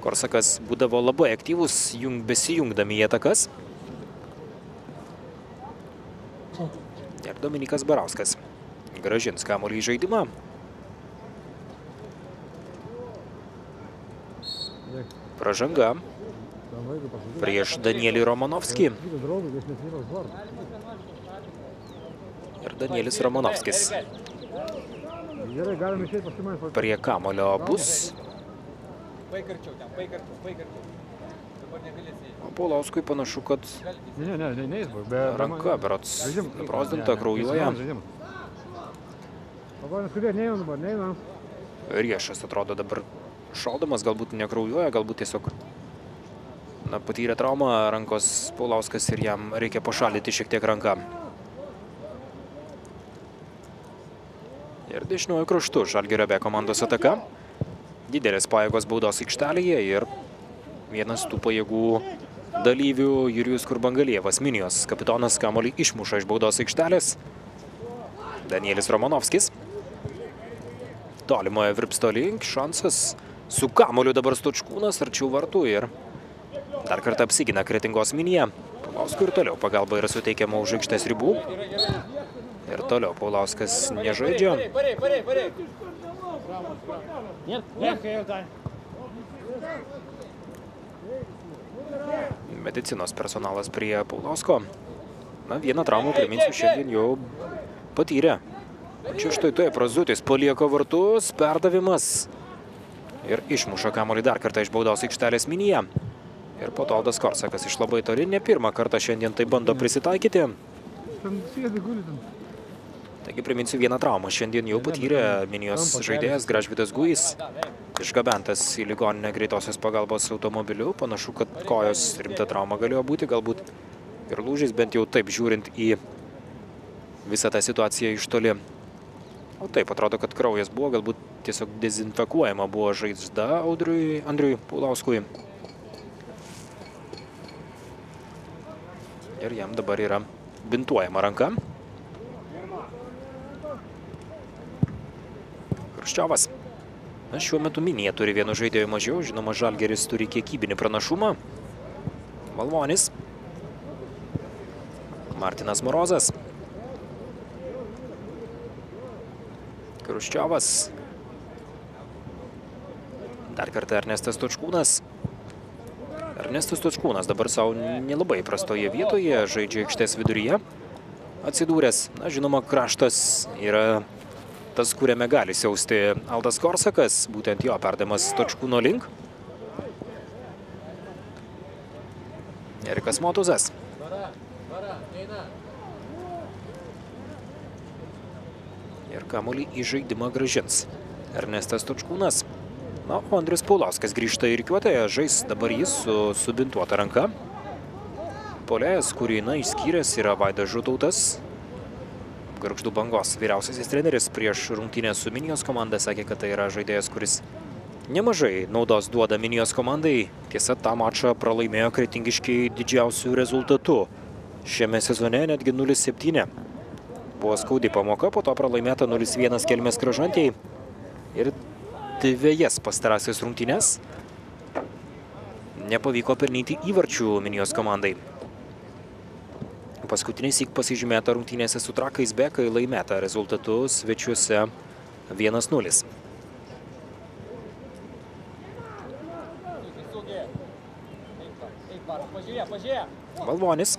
Korsakas, būdavo labai aktyvus, besijungdami į atakas. Ir Dominikas Barauskas grąžins kamuolį į žaidimą. Pražanga prieš Danielį Romanovskį. Ir Danielis Romanovskis prie kamuolio bus. O Paulauskui panašu, kad ranka berods brozdinta, kraujuoja. Riešas atrodo dabar šaldamas, galbūt nekraujuoja, galbūt tiesiog patyrė traumą rankos Paulauskas ir jam reikia pašalyti šiek tiek ranką. Ir dešiniuoju kraštu Žalgirio B komandos ataka. Didelės pajėgos baudos aikštelėje ir vienas tų pajėgų dalyvių Jurijus Kurbangalievas, Minijos kapitonas, kamuolį išmuša iš baudos aikštelės. Danielis Romanovskis. Tolimoje virpsto link, šansas. Su kamuoliu dabar Stočkūnas arčiau vartų ir dar kartą apsigina Kretingos Minija. Paulauskui ir toliau pagalba yra suteikiama už aikštės ribų. Ir toliau Paulauskas nežaidžia. Medicinos personalas prie Paulausko. Na, vieną traumą, priminsiu, šiandien jau patyrė. Čia štai taip, Razutis palieka vartus, perdavimas. Ir išmuša kamuolį dar kartą iš baudos aikštelės Minija. Ir po to Aldas Korsakas iš labai toli, ne pirmą kartą šiandien tai bando prisitaikyti. Taigi priminsiu, vieną traumą šiandien jau patyrė Minijos žaidėjas Gražvydas Guis. Išgabentas į ligoninę greitosios pagalbos automobiliu. Panašu, kad kojos rimta trauma galėjo būti, galbūt ir lūžis, bent jau taip žiūrint į visą tą situaciją iš toli. O taip, atrodo, kad kraujas buvo, galbūt tiesiog dezinfekuojama buvo žaizda Andriui Paulauskui. Ir jam dabar yra bintuojama ranka. Kruščiovas. Na, šiuo metu Minija turi vienu žaidėjų mažiau. Žinoma, Žalgiris turi kiekybinį pranašumą. Valvonis. Martinas Morozas. Kruščiovas. Dar kartą Ernestas Stočkūnas. Ernestas Stočkūnas dabar savo nelabai prastoje vietoje, žaidžia aikštės viduryje atsidūręs. Na, žinoma, kraštas yra tas, kuriame gali siausti Aldas Korsakas, būtent jo perdavimas Stočkūno link. Erikas Motuzas. Ir kamuolį į žaidimą grąžins Ernestas Stočkūnas. Na, o Andrius Paulauskas grįžta į rikiuotėje, žais dabar jis su subintuota ranka. Puolėjas, kurį išskyręs yra Vaidas Žutautas. Gargždų Bangos vyriausiasis treneris prieš rungtynę su Minijos komanda sakė, kad tai yra žaidėjas, kuris nemažai naudos duoda Minijos komandai. Tiesa, tą mačą pralaimėjo kretingiškiai didžiausių rezultatų. Šiame sezone netgi 0-7. Buvo skaudi pamoka, po to pralaimėta 0-1 Kelmės Kražantei. Ir dvejas pastarąsias rungtynes nepavyko pelnyti įvarčių Minijos komandai. Paskutinis įk pasižymėta rungtynėse su Trakais B, kai laimėta rezultatu svečiuose 1-0. Valvonis.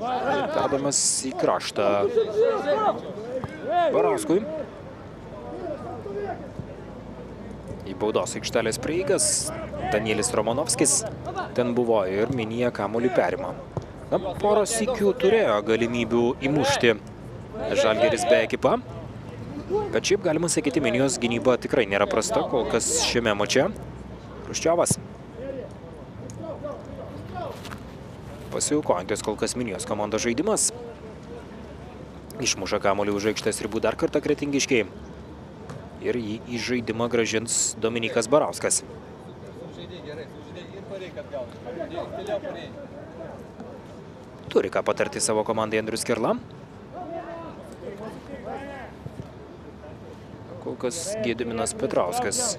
Perdavimas į kraštą Barauskui. Į baudos aikštelės prieigas Danielis Romanovskis ten buvo ir Minija kamuolį perima. Na, porą sykių turėjo galimybių įmušti Žalgiris B ekipa. Bet šiaip galima sakyti, Minijos gynyba tikrai nėra prasta, kol kas šiame mače. Kruščiovas. Pasiaukojantis kol kas Minijos komandos žaidimas. Išmuša kamuolį už aikštės ribų dar kartą kretingiškiai. Ir jį į žaidimą grąžins Dominikas Barauskas. Turi ką patarti savo komandai Andrius Kerla. Kol kas Gediminas Petrauskas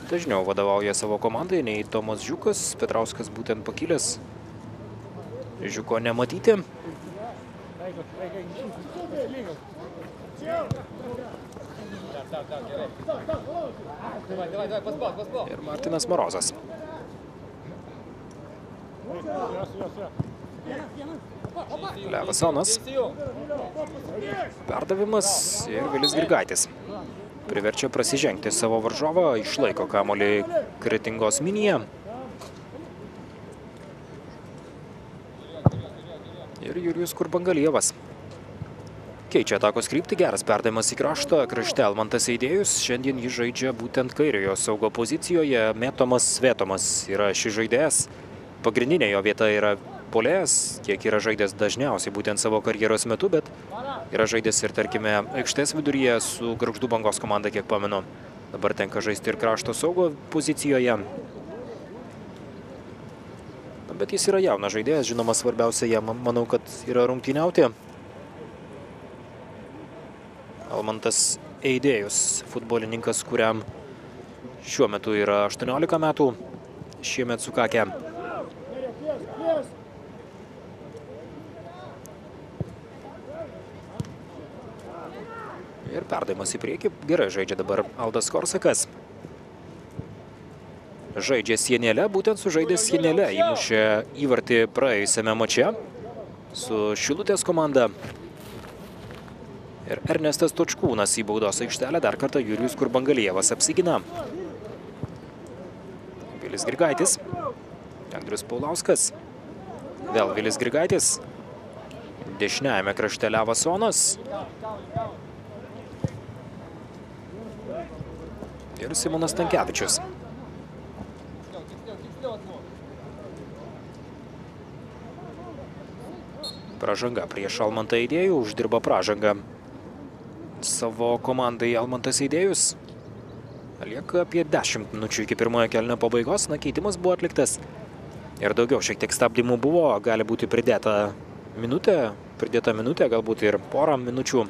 dažniau vadovauja savo komandai nei Tomas Žiukas. Petrauskas būtent pakilęs. Žiuko nematyti. Ir Martinas Morozas. Levasonas. Perdavimas ir Vilis Grigaitis. Priverčia prasižengti savo varžovą, išlaiko kamuolį Kretingos Minija. Ir Jurijus Kurbangalievas. Keičia atakos kryptį, geras perdavimas į kraštą, krašte Almantas Eidėjus. Šiandien jis žaidžia būtent kairiojo saugo pozicijoje. Mėtomas Svetomas yra šis žaidėjas. Pagrindinė jo vieta yra puolėjas, kiek yra žaidęs dažniausiai būtent savo karjeros metu, bet yra žaidęs ir, tarkime, aikštės viduryje su Gargždų Bangos komanda, kiek pamenu. Dabar tenka žaisti ir krašto saugo pozicijoje. Bet jis yra jaunas žaidėjas, žinoma, svarbiausia jam, manau, kad yra rungtyniauti. Almantas Eidėjus, futbolininkas, kuriam šiuo metu yra 18 metų, šiemet sukakę. Ir perdavimas į priekį. Gerai žaidžia dabar Aldas Korsakas. Žaidžia Sienėlę, būtent sužaidė Sienėlę. Įmušė įvartį praėjusiame mače su Šilutės komanda. Ir Ernestas Točkūnas į baudos aikštelę. Dar kartą Jurijus Kurbangalievas apsigina. Vilis Grigaitis. Andrius Paulauskas. Vėl Vilis Grigaitis. Dešiniajame krašte Levasonas. Ir Simonas Stankevičius. Pražanga prieš Almantą Eidėjų, uždirba pražangą savo komandai Almantas Eidėjus. Lieka apie 10 minučių iki pirmojo kėlinio pabaigos. Na, keitimas buvo atliktas. Ir daugiau šiek tiek stabdymų buvo. Gali būti pridėta minutė, galbūt ir porą minučių.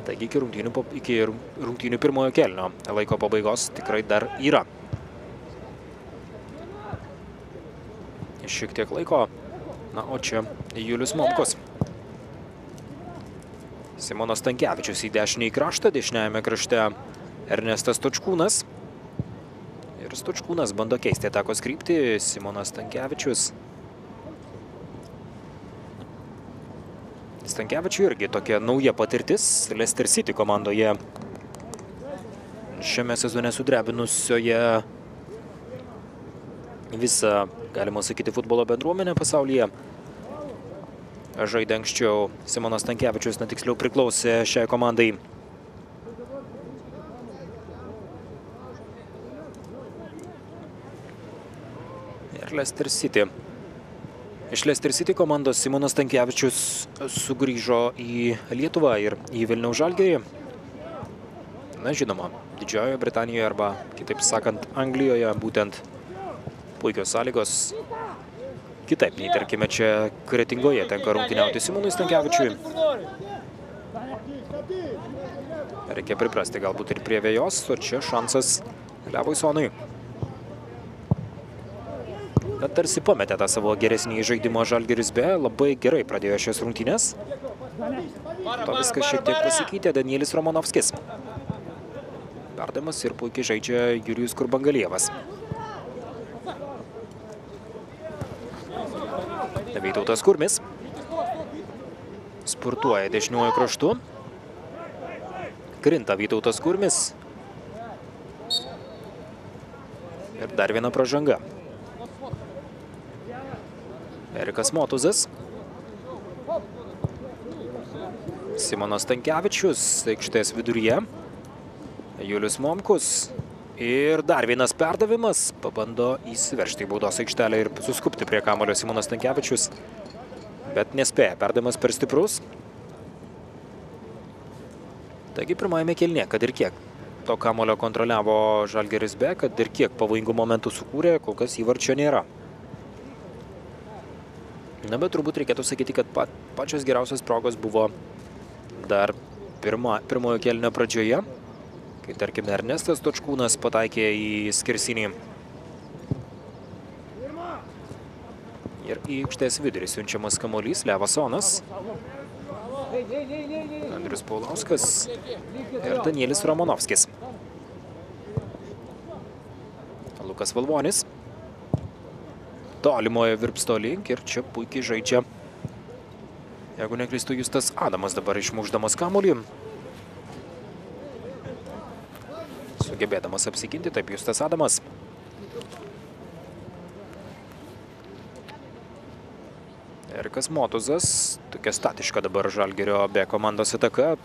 Taigi iki rungtynių pirmojo kėlinio laiko pabaigos tikrai dar yra. Šiek tiek laiko. Na, o čia Julius Momkus. Simonas Stankevičius į dešinį kraštą, dešiniajame krašte Ernestas Točkūnas. Ir Točkūnas bando keisti atakos kryptį. Simonas Stankevičius. Stankevičiui irgi tokia nauja patirtis Leicester City komandoje. Šiame sezone sudrebinusioje visą, galima sakyti, futbolo bendruomenę pasaulyje. Žaidė anksčiau Simonas Stankevičius, tiksliau priklausė šiai komandai. Ir Leicester City. Iš Leicester City komandos Simonas Stankevičius sugrįžo į Lietuvą ir į Vilniaus Žalgirį. Na, žinoma, Didžiojoje Britanijoje arba, kitaip sakant, Anglijoje būtent puikios sąlygos. Kitaip nei, tarkime, čia Kretingoje tenka rungtyniauti Simonui Stankevičiui. Reikia priprasti galbūt ir prie vėjos, o čia šansas Levui Sonui. Bet tarsi pametė tą savo geresnį žaidimo Žalgiris B. Labai gerai pradėjo šias rungtynės. To viskas šiek tiek pasikeitė Danielis Romanovskis. Perdavimas ir puikiai žaidžia Jurijus Kurbangalievas. Vytautas Kurmis. Spurtuoja dešiniuoju kraštu. Krinta Vytautas Kurmis. Ir dar viena pražanga. Erikas Motuzas. Simonas Stankevičius aikštės viduryje. Julius Momkus. Ir dar vienas perdavimas. Pabando įsiveržti į baudos aikštelę ir suskupti prie kamuolio Simonas Stankevičius. Bet nespėja. Perdavimas per stiprus. Taigi pirmajame kėlinyje, kad ir kiek to kamuolio kontroliavo Žalgiris B, kad ir kiek pavojingų momentų sukūrė, kol kas įvarčio nėra. Na, bet turbūt reikėtų sakyti, kad pačios geriausios progos buvo dar pirmojo kėlinio pradžioje, kai tarkime Ernestas Točkūnas pataikė į skersinį. Ir į aikštės vidurį siunčiamas kamuolys Levasonas, Andrius Paulauskas ir Danielis Romanovskis. Lukas Valvonis. Tolimoje virpsto link ir čia puikiai žaidžia. Jeigu neklystu, Justas Adamas dabar išmušdamas kamuolį. Sugebėdamas apsiginti, taip Justas Adamas. Erikas Motuzas, tokia statiška dabar Žalgirio B komandos ataka.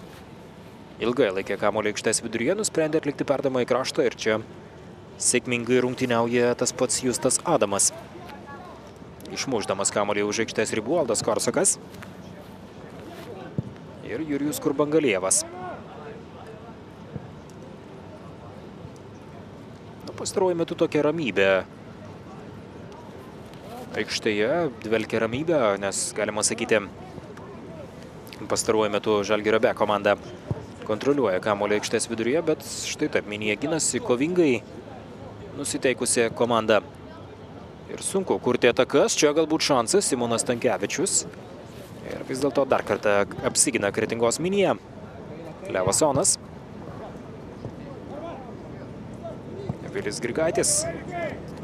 Ilgai laikė kamuolį aikštės viduryje, nusprendė atlikti perdavimą į kraštą ir čia sėkmingai rungtyniauja tas pats Justas Adamas. Išmušdamas kamuolį už aikštės ribų Aldas Korsakas ir Jurijus Kurbangalievas. Pastaruoju metu tokia ramybė aikštėje, dvelkia ramybė, nes galima sakyti, pastaruoju metu Žalgirio B komanda kontroliuoja kamuolį aikštės viduryje, bet štai taip Minija ginasi kovingai nusiteikusi komanda. Ir sunku kurti atakas, čia galbūt šansas Simonas Stankevičius. Ir vis dėlto dar kartą apsigina Kretingos Minija. Levasonas. Vilis Grigaitis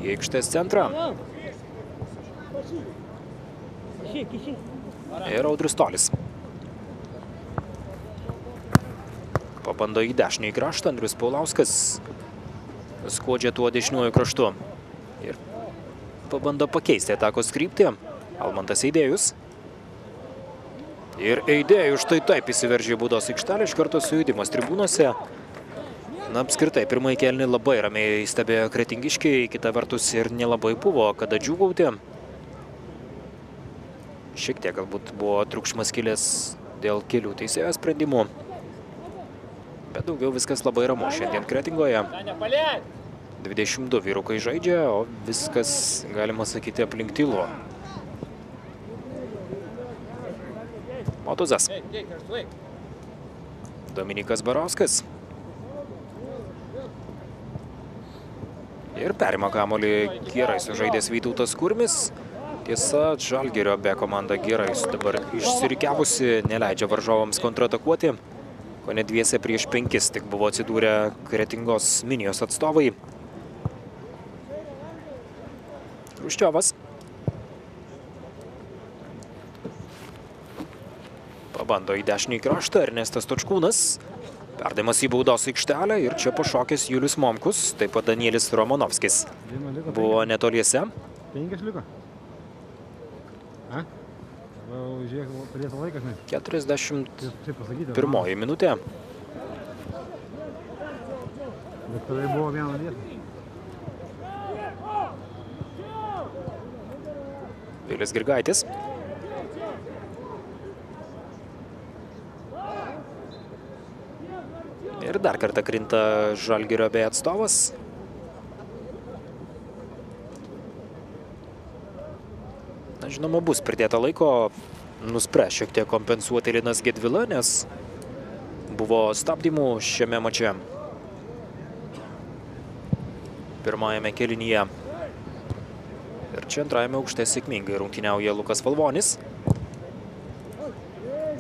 į aikštės centrą. Ir Audrius Tolis. Pabando į dešinį kraštą, Andrius Paulauskas skuodžia tuo dešiniuoju kraštu. Ir pabando pakeisti atakos kryptį. Almantas Eidėjus. Ir Eidėjus štai taip įsiveržė į baudos aikštelę, iš karto sujudimas tribūnose. Na, apskritai, pirmąjį kėlinį labai ramiai stebėjo kretingiškiai, kita vertus ir nelabai buvo kada džiūgauti. Šiek tiek galbūt buvo triukšmas kilęs dėl kelių teisėjo sprendimų. Bet daugiau viskas labai ramu šiandien Kretingoje. 22 vyrukai žaidžia, o viskas, galima sakyti, aplink tylu. Motuzas. Dominikas Barauskas. Ir perima kamuolį gerai sužaidęs Vytautas Kurmis. Tiesa, Žalgirio B komanda gerai dabar išsirikiavusi, neleidžia varžovams kontratakuoti. Kone dviese prieš 5 tik buvo atsidūrę Kretingos Minijos atstovai. Hruščiovas. Pabando į dešinį kraštą Ernestas Točkūnas. Perdavimas į baudos aikštelę ir čia pašokęs Julius Momkus, taip pat Danielis Romanovskis. Buvo netoliese. 5 liko. 41 minutė. Bet tada buvo viena vieta. Vilis Grigaitis. Ir dar kartą krinta Žalgirio B atstovas. Na, žinoma, bus pridėta laiko, nuspręs šiek tiek kompensuoti Linas Gedvila, nes buvo stabdymų šiame mače. Pirmajame kėlinyje. Ir čia antrajame aukšte sėkmingai rungtyniauja Lukas Valvonis.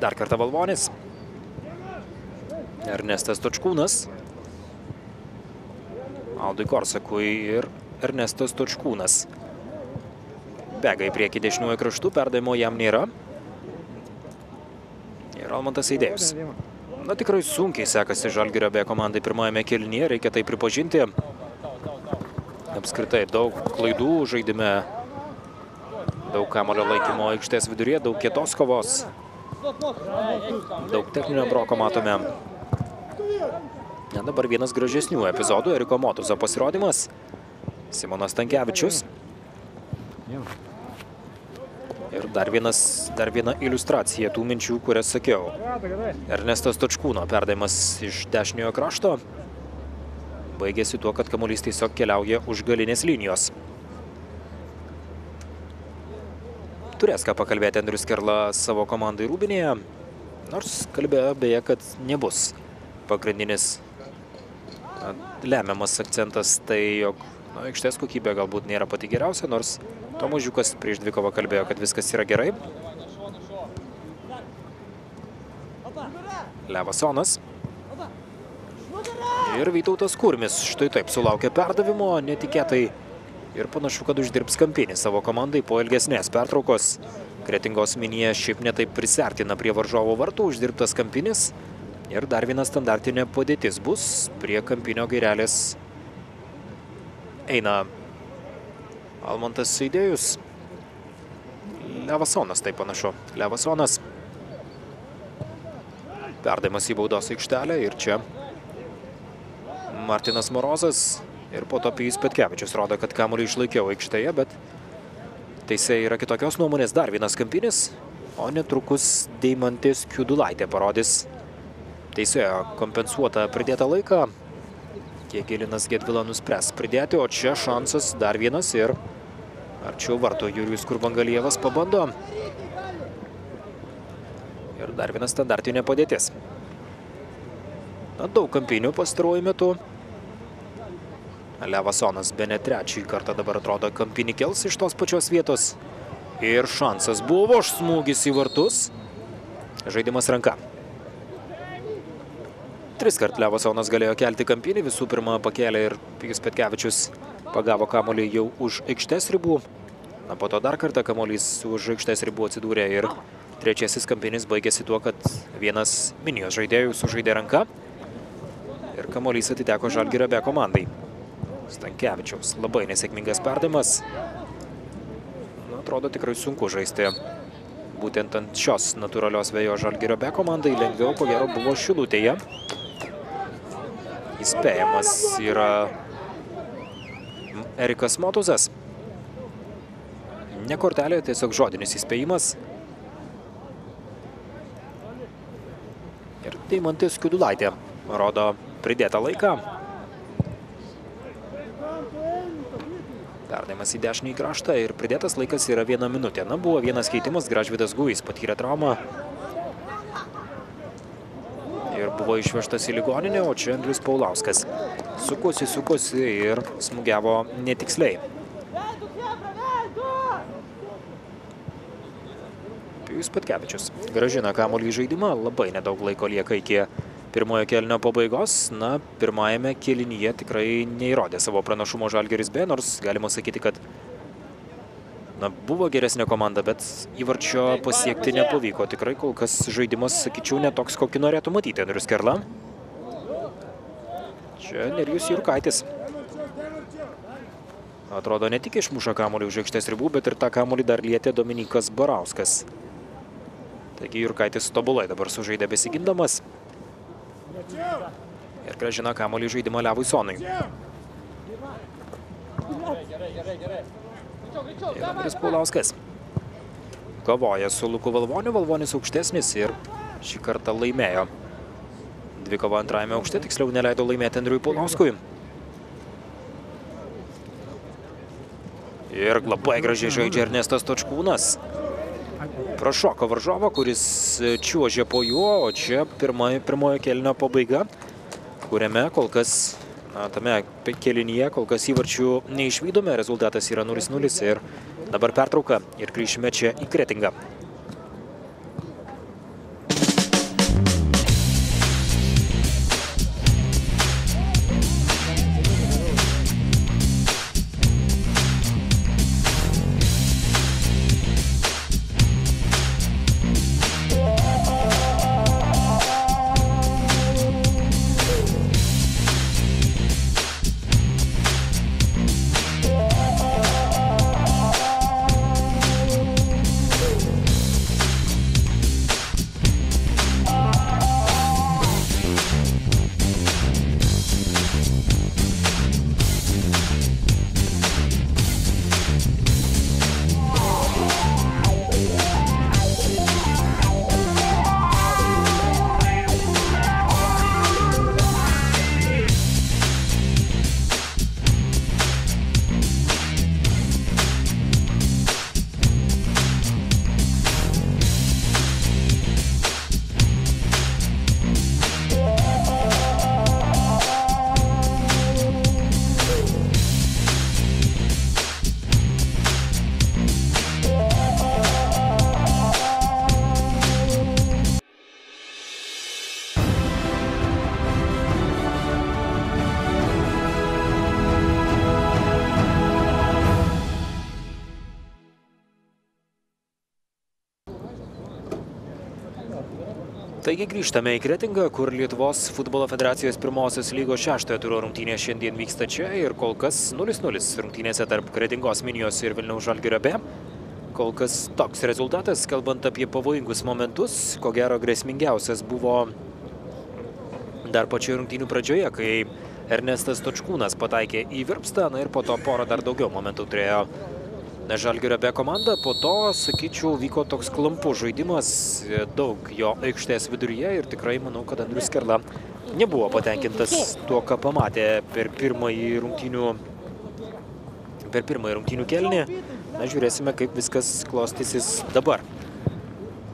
Dar kartą Valvonis. Ernestas Točkūnas. Aldui Korsakui ir Ernestas Točkūnas. Bėga į priekį dešiniuoju kraštu, perdavimo jam nėra. Ir Almantas Eidėjus. Na, tikrai sunkiai sekasi Žalgirio B komandai pirmajame kėlinyje, reikia tai pripažinti. Apskritai daug klaidų žaidime, daug kamuolio laikymo aikštės viduryje, daug kietos kovos, daug techninio broko matome. Dabar vienas gražesnių epizodų, Eriko Motuzo pasirodymas. Simonas Stankevičius. Ir dar viena iliustracija tų minčių, kurias sakiau. Ernestas Točkūno perdavimas iš dešiniojo krašto. Baigėsi tuo, kad kamuolys tiesiog keliauja už galinės linijos. Turės ką pakalbėti Andrius Kerla savo komandai Rūbinėje. Nors kalbėjo beje, kad nebus pagrindinis lemiamas akcentas, tai jog aikštės kokybė galbūt nėra pati geriausia, nors Tomažiukas prieš dvikovą kalbėjo, kad viskas yra gerai. Levasonas. Ir Vytautas Kurmis štai taip sulaukė perdavimo netikėtai ir panašu, kad uždirbs kampinį savo komandai po ilgesnės pertraukos. Kretingos Minija šiaip netaip prisartina prie varžovo vartų, uždirbtas kampinis ir dar viena standartinė padėtis bus. Prie kampinio gairelės eina Almantas Seidėjus. Levasonas tai panašu. Levasonas. Perdavimas į baudos aikštelę ir čia Martinas Morozas ir po to Pijus Petkevičius rodo, kad kamuolį išlaikiau aikštėje, bet teisėjai yra kitokios nuomonės. Dar vienas kampinis, o netrukus Deimantė Skiudulaitė parodys teisėjo kompensuotą pridėtą laiką. Kiek Gilinas Gedvila nuspręs pridėti, o čia šansas dar vienas ir arčiau varto Jurijus Kurbangalievas pabando. Ir dar viena standartinė padėtis. Daug kampinių pastaruoju metu. Levasonas bene trečiąjį kartą dabar atrodo kampinį kels iš tos pačios vietos. Ir šansas buvo, smūgis į vartus. Žaidimas ranka. 3 kart Levasonas galėjo kelti kampinį. Visų pirma pakėlė ir Pijus Petkevičius pagavo kamuolį jau už aikštės ribų. Na, po to dar kartą kamuolys už aikštės ribų atsidūrė ir trečiasis kampinis baigėsi tuo, kad vienas Minijos žaidėjų sužaidė ranka. Ir kamuolys atiteko Žalgirio B komandai. Stankevičiaus labai nesėkmingas perdavimas. Atrodo tikrai sunku žaisti būtent ant šios natūralios vėjo Žalgirio B komandai. Lengviau, ko gero, buvo Šilutėje. Įspėjamas yra Erikas Motuzas. Ne kortelė, tiesiog žodinis įspėjimas. Ir Deimantė Skiudulaitė rodo pridėtą laiką. Perdavimas į dešinį kraštą ir pridėtas laikas yra 1 minutė. Na, buvo vienas keitimas, Gražvydas Guis patyrė traumą. Ir buvo išvežtas į ligoninę, o čia Andrius Paulauskas. Sukosi ir smūgiavo netiksliai. Pijus Petkevičius grąžina kamuolį į žaidimą. Labai nedaug laiko lieka iki pirmojo kėlinio pabaigos. Na, pirmajame kėlinyje tikrai neįrodė savo pranašumo Žalgiris B, nors galima sakyti, kad buvo geresnė komanda, bet įvarčio pasiekti nepavyko. Tikrai kol kas žaidimas, sakyčiau, netoks, kokį norėtų matyti Andrius Kerla. Čia Nerijus Jurkaitis. Atrodo, ne tik išmuša kamuolį už aikštės ribų, bet ir tą kamuolį dar lietė Dominikas Barauskas. Taigi Jurkaitis tobulai dabar sužaidė besigindamas. Ir grąžina kamuolį žaidimą Levui Sonui. Ir Andrius Paulauskas kovoja su Luku Valvoniu. Valvonis aukštesnis ir šį kartą laimėjo. Dvikova antrajame aukšte, tiksliau neleido laimėti Andriui Paulauskui. Ir labai gražiai žaidžia Ernestas Točkūnas. Prašoko varžovą, kuris čiuožė po juo, o čia pirmojo kėlinio pabaiga, kuriame kol kas, tame kėlinyje kol kas įvarčių neišvydome. Rezultatas yra 0-0 ir dabar pertrauka ir grįšime čia į Kretingą. Taigi grįžtame į Kretingą, kur Lietuvos futbolo federacijos pirmosios lygos 6-ojo turo rungtynės šiandien vyksta čia ir kol kas 0-0 rungtynėse tarp Kretingos Minijos ir Vilniaus Žalgirio B. Kol kas toks rezultatas, kalbant apie pavojingus momentus, ko gero grėsmingiausias buvo dar pačioje rungtynių pradžioje, kai Ernestas Točkūnas pataikė į virpstą, na ir po to porą dar daugiau momentų turėjo Žalgirio B komanda. Po to, sakyčiau, vyko toks klampus žaidimas, daug jo aikštės viduryje ir tikrai manau, kad Andrius Skerla nebuvo patenkintas tuo, ką pamatė per pirmąjį rungtynių kėlinį. Na, žiūrėsime, kaip viskas klostysis dabar.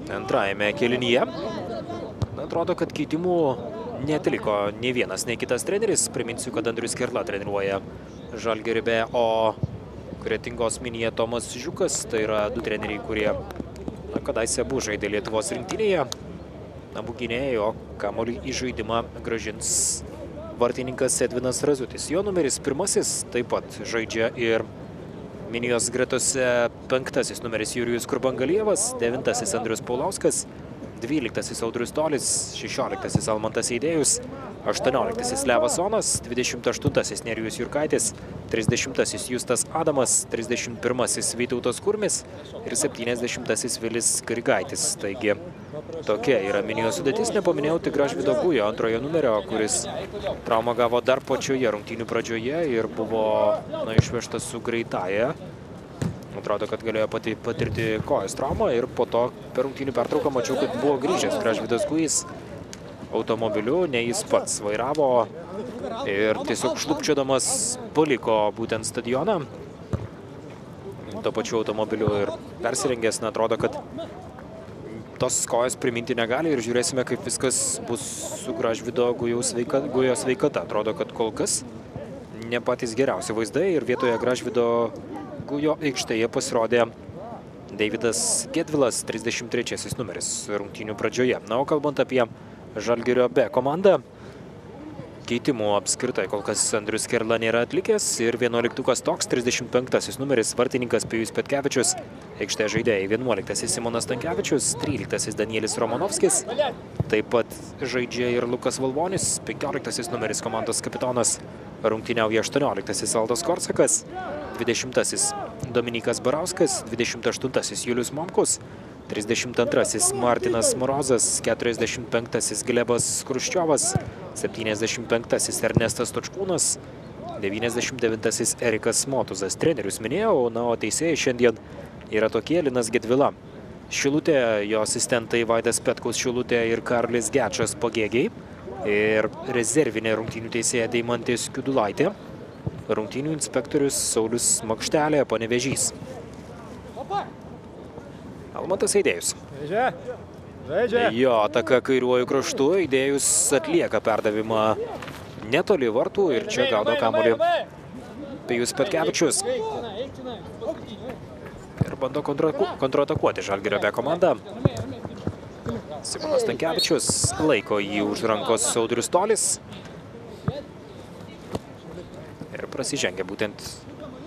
Antrajame kėlinyje. Atrodo, kad keitimų neatliko nei vienas, nei kitas treneris. Priminsiu, kad Andrius Skerla treniruoja Žalgirio B, o Kretingos Minija Tomas Žiukas. Tai yra du treneriai, kurie kadaise abu žaidė Lietuvos rinktinėje. Abu gynėjai, o kamuolį į žaidimą grąžins vartininkas Edvinas Razutis. Jo numeris 1 taip pat žaidžia ir Minijos gretose 5 numeris Jurijus Kurbangalievas, 9 Andrius Paulauskas, 12 Audrius Tolis, 16 Almantas Eidėjus, 18 Levas Onas, 28 Nerijus Jurkaitis, 30 Justas Adamas, 31 Vytautas Kurmis ir 70 Vilis Grigaitis. Taigi tokia yra Minijos sudėtis. Nepaminėjau tik Gražvydo Gujo antrojo numerio, kuris traumą gavo dar pačioje rungtynių pradžioje ir buvo išvežtas su greitaja. Atrodo, kad galėjo patirti kojos traumą ir po to per rungtynių pertrauką mačiau, kad buvo grįžęs Gražvydas Gujis automobiliu, ne jis pats vairavo ir tiesiog šlupčiodamas paliko būtent stadioną tuo pačiu automobiliu ir persirengęs. Na, atrodo, kad tos kojos priminti negali ir žiūrėsime, kaip viskas bus su Gražvydo Gujo sveikata. Atrodo, kad kol kas ne patys geriausi vaizdai ir vietoje Gražvydo Gujo aikštėje pasirodė Deividas Gedvilas, 33 numeris rungtynių pradžioje. Na, o kalbant apie Žalgirio B komandą, keitimų apskritai kol kas Andrius Skerla nėra atlikęs ir 11-ukas toks, 35 numeris vartininkas Pijus Petkevičius, aikštėje žaidėjai 11 Simonas Stankevičius, 13 Danielis Romanovskis, taip pat žaidžia ir Lukas Valvonis, 15 numeris komandos kapitonas, rungtyniauja 18 Aldas Korsakas, 20 Dominikas Barauskas, 28 Julius Momkus, 32 Martinas Morozas, 45 Glebas Kruščiovas, 75 Ernestas Točkūnas, 99 Erikas Motuzas. Trenerius minėjau, na, o teisėjai šiandien yra tokie: Linas Gedvila Šilutė, jo asistentai Vaidas Petkus Šilutė ir Karlis Gečas Pagėgiai ir rezervinė rungtynių teisėja Deimantė Skudulaitė, rungtynių inspektorius Saulius Makštelė, Panevėžys. Almantas Eidėjus. Jo ataka kairiuoju kraštu, Eidėjus atlieka perdavimą netoli vartų ir čia gaudo kamuolį Pijus Petkevičius. Ir bando kontratakuoti Žalgirio B komandą. Simonas Stankevičius laiko jį už rankos Audrius Tolis. Ir prasižengia būtent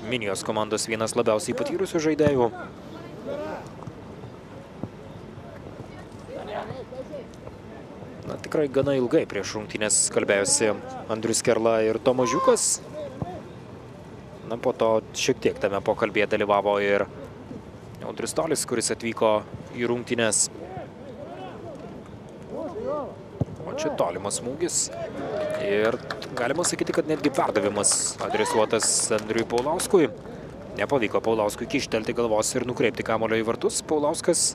Minijos komandos vienas labiausiai patyrusių žaidėjų. Na, tikrai gana ilgai prieš rungtynės kalbėjosi Andrius Skerla ir Tomas Žiukas. Na, po to šiek tiek tame pokalbėje dalyvavo ir Audrius Tolis, kuris atvyko į rungtynės. O čia tolimas smūgis. Ir galima sakyti, kad netgi perdavimas adresuotas Andriui Paulauskui. Nepavyko Paulauskui kištelti galvos ir nukreipti kamuolio į vartus. Paulauskas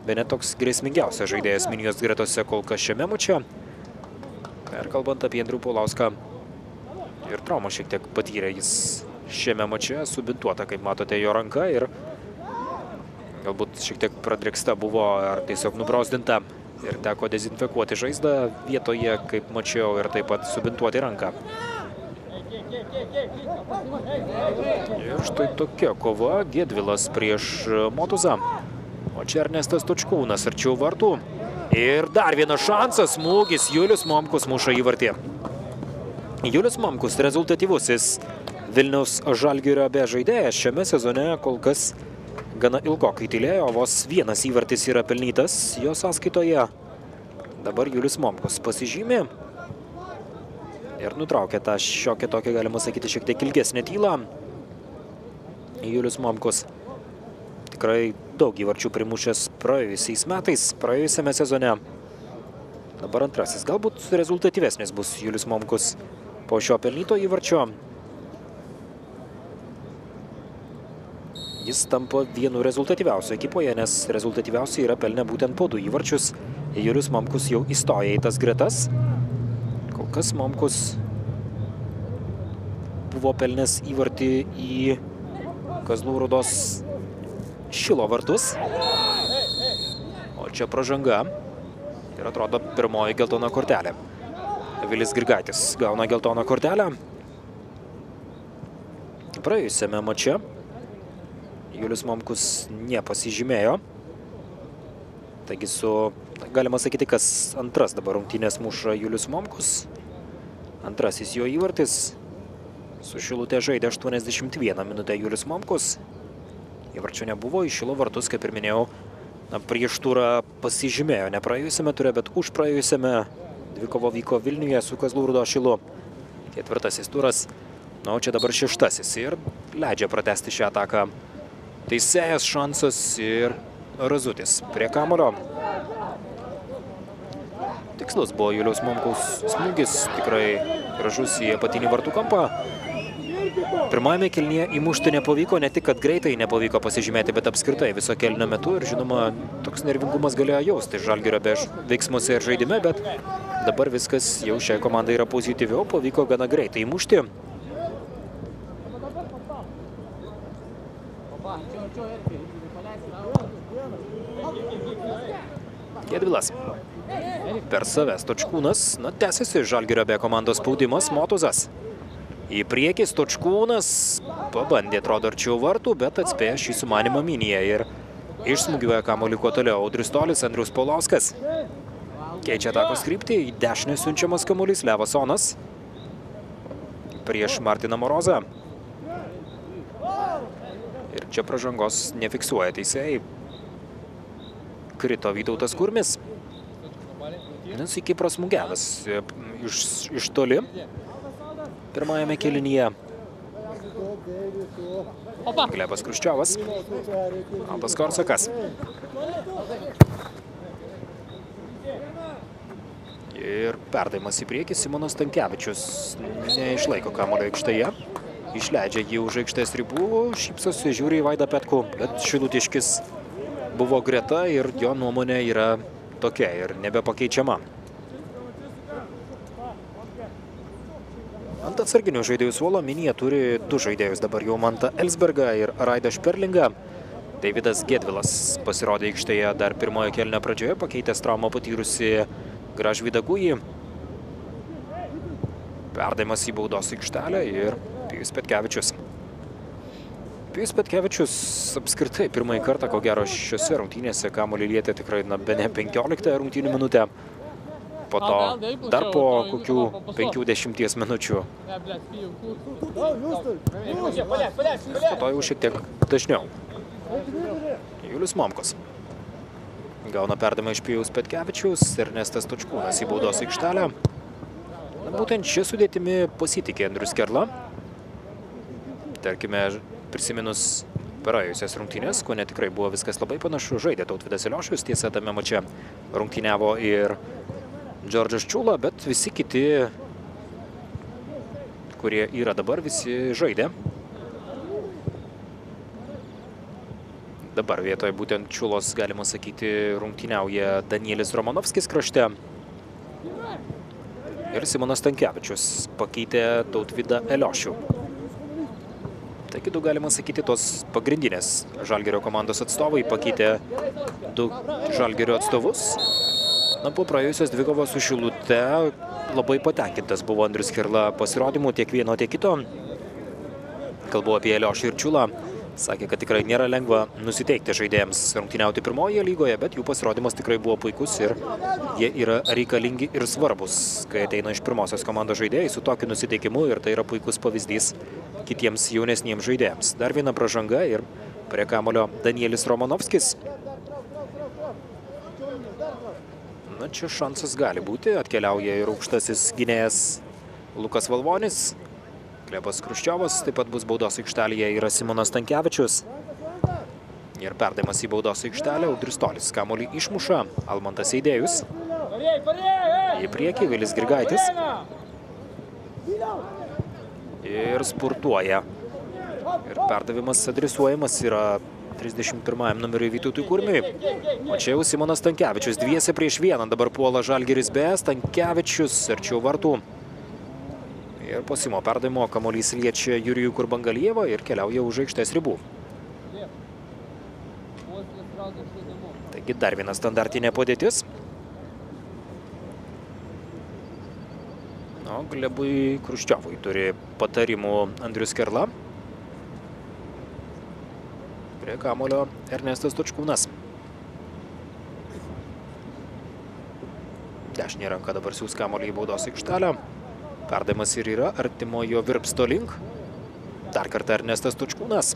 bene toks grėsmingiausias žaidėjas Minijos gretose kol kas šiame mače. Ir kalbant apie Andrių Paulauską, ir traumą šiek tiek patyrė jis šiame mače, subintuota, kaip matote, jo ranka ir galbūt šiek tiek pradrėksta buvo ar tiesiog nubrausdinta ir teko dezinfekuoti žaizdą vietoje, kaip mačiau, ir taip pat subintuoti ranką. Ir štai tokia kova, Gedvilas prieš Motuzą. O čia Ernestas Točkūnas arčiau vartų. Ir dar vienas šansas, smūgis, Julius Momkus muša įvartį. Julius Momkus rezultatyvusis Vilniaus Žalgirio B žaidėjas šiame sezone kol kas gana ilgokai tylėjo, vos vienas įvartis yra pelnytas jo sąskaitoje. Dabar Julius Momkus pasižymė ir nutraukė tą šiokią tokią, galima sakyti, šiek tiek ilgesnę tylą. Julius Momkus tikrai daug įvarčių primušęs praėjusiais metais, praėjusiame sezone. Dabar antrasis, galbūt rezultatyvesnis bus Julius Momkus po šio pelnyto įvarčio. Jis tampa vienu rezultatyviausiu ekipoje, nes rezultatyviausiai yra pelnę būtent po 2 įvarčius. Julius Momkus jau įstoja į tas gretas. Kol kas Momkus buvo pelnęs įvartį į Kazlų Rūdos Šilo vartus. O čia pražanga. Ir atrodo pirmoji geltona kortelė. Vilis Grigaitis gauna geltoną kortelę. Praėjusiame mače Julius Momkus nepasižymėjo. Taigi galima sakyti, kas antras dabar rungtynės muša Julius Momkus. Antrasis jo įvartis. Su Šilute žaidė 81 minutę Julius Momkus. Įvarčio nebuvo, į Šilo vartus, kaip ir minėjau, prieš turą pasižymėjo. Ne praėjusiame ture, bet už praėjusiame. Dvikova vyko Vilniuje su Kazlų Rūdos Šilu. 4. turas. Na, o čia dabar 6. ir leidžia pratęsti šią ataką. Teisėjas, Šansas ir Razutis prie kamulio. Tikslus buvo Juliaus Momkaus smūgis, tikrai gražus į apatinį vartų kampą. Pirmajame kėlinyje įmušti nepavyko, ne tik, kad greitai nepavyko pasižymėti, bet apskritai viso kėlinio metu. Ir žinoma, toks nervingumas galėjo jausti Žalgirio veiksmuose ir žaidime, bet dabar viskas jau šiai komandai yra pozityviau, pavyko gana greitai įmušti. Gedvilas. Per save Stočkūnas. Na, tęsiasi Žalgirio B komandos spaudimas. Motuzas. Į priekį Stočkūnas pabandė, atrodo, arčiau vartų, bet atspėjo šį sumanimą Minija ir išsmūgiuoja kamuolį kuo toliau. Audrius Tolis, Andrius Paulauskas. Keičia atakos kryptį, į dešinę siunčiamas kamuolys Levasonas prieš Martiną Morozą. Ir čia pražangos nefiksuoja teisėjai. Krito Vytautas Kurmis. Nes iki prasmūgiavęs iš toli pirmajame kėlinyje. Glebas Kruščiovas. Aldas Korsakas. Ir perdavimas į priekį. Simonas Stankevičius neišlaiko kamuolio aikštėje. Išleidžia jį už aikštės ribų. Šypsosi, žiūri į Vaidą Petkų. Bet Šilutiškis buvo greta ir jo nuomonė yra tokia ir nebepakeičiama. Ant atsarginių žaidėjų suolo Minija turi 2 žaidėjus dabar jau, Mantą Elsbergą ir Raidą Šperlingą. Deividas Gedvilas pasirodė aikštėje dar pirmojo kėlinio pradžioje, pakeitęs traumą patyrusi Gražvydą Gujį. Perdavimas į baudos aikštelę ir Pijus Petkevičius. Pijus Petkevičius apskritai pirmąjį kartą, ko gero, šiose rungtynėse kamuolį lietė tikrai bene 15 rungtynių minutę. Po to dar po kokių 50 minučių. Po to jau šiek tiek dažniau. Julius Momkus gauna perdavimą iš Pijaus Petkevičiaus, Ernestas Stočkūnas į baudos aikštelę. Būtent šia sudėtimi pasitikė Andrius Kerla. Tarkime, prisiminus praėjusias rungtynės, ko netikrai buvo viskas labai panašu, žaidė Tautvydas Eliošius, tiesa tame mače rungtyniavo ir Džordžas Čiūla, bet visi kiti, kurie yra dabar, visi žaidė. Dabar vietoje būtent Čiūlos, galima sakyti, rungtyniauja Danielis Romanovskis krašte. Ir Simonas Stankevičius pakeitė Tautvydą Eliošių. Taigi, galima sakyti, tos pagrindinės Žalgirio komandos atstovai pakeitė 2 Žalgirio atstovus. Na, po praėjusios dvikovos su Šilute labai patenkintas buvo Andrius Kerla pasirodymu tiek vieno, tiek kito. Kalbu apie Eliošį ir Čiūlą. Sakė, kad tikrai nėra lengva nusiteikti žaidėjams rungtyniauti pirmoje lygoje, bet jų pasirodymas tikrai buvo puikus ir jie yra reikalingi ir svarbus, kai ateina iš pirmosios komandos žaidėjai su tokiu nusiteikimu, ir tai yra puikus pavyzdys kitiems jaunesniems žaidėjams. Dar viena pražanga ir prie kamulio Danielis Romanovskis. Na, čia šansas gali būti. Atkeliauja ir aukštasis gynėjas Lukas Valvonis. Glebas Kruščiovas, taip pat bus baudos aikštelėje yra Simonas Stankevičius. Ir perdavimas į baudos aikštelę, Audrius Tolis kamuolį išmuša, Almantas Eidėjus. Į priekį Vilis Grigaitis. Ir spurtuoja. Ir perdavimas adresuojamas yra 31 numeriui Vytautui Kurmiui. O čia jau Simonas Stankevičius. Dviese prieš vieną dabar puola Žalgiris B. Stankevičius arčiau vartų. Ir po Simo perdavimo kamuolys liečia Jurijų Kurbangalijevą ir keliauja už aikštės ribų. Taigi dar viena standartinė padėtis. O Glebui Kruščiovui turi patarimų Andrius Kerla. Prie kamuolio Ernestas Točkūnas. Dešinė ranka dabar siūs kamuolį į baudos aikštelę. Perdavimas ir yra artimo jo Virpsto link. Dar kartą Ernestas Točkūnas.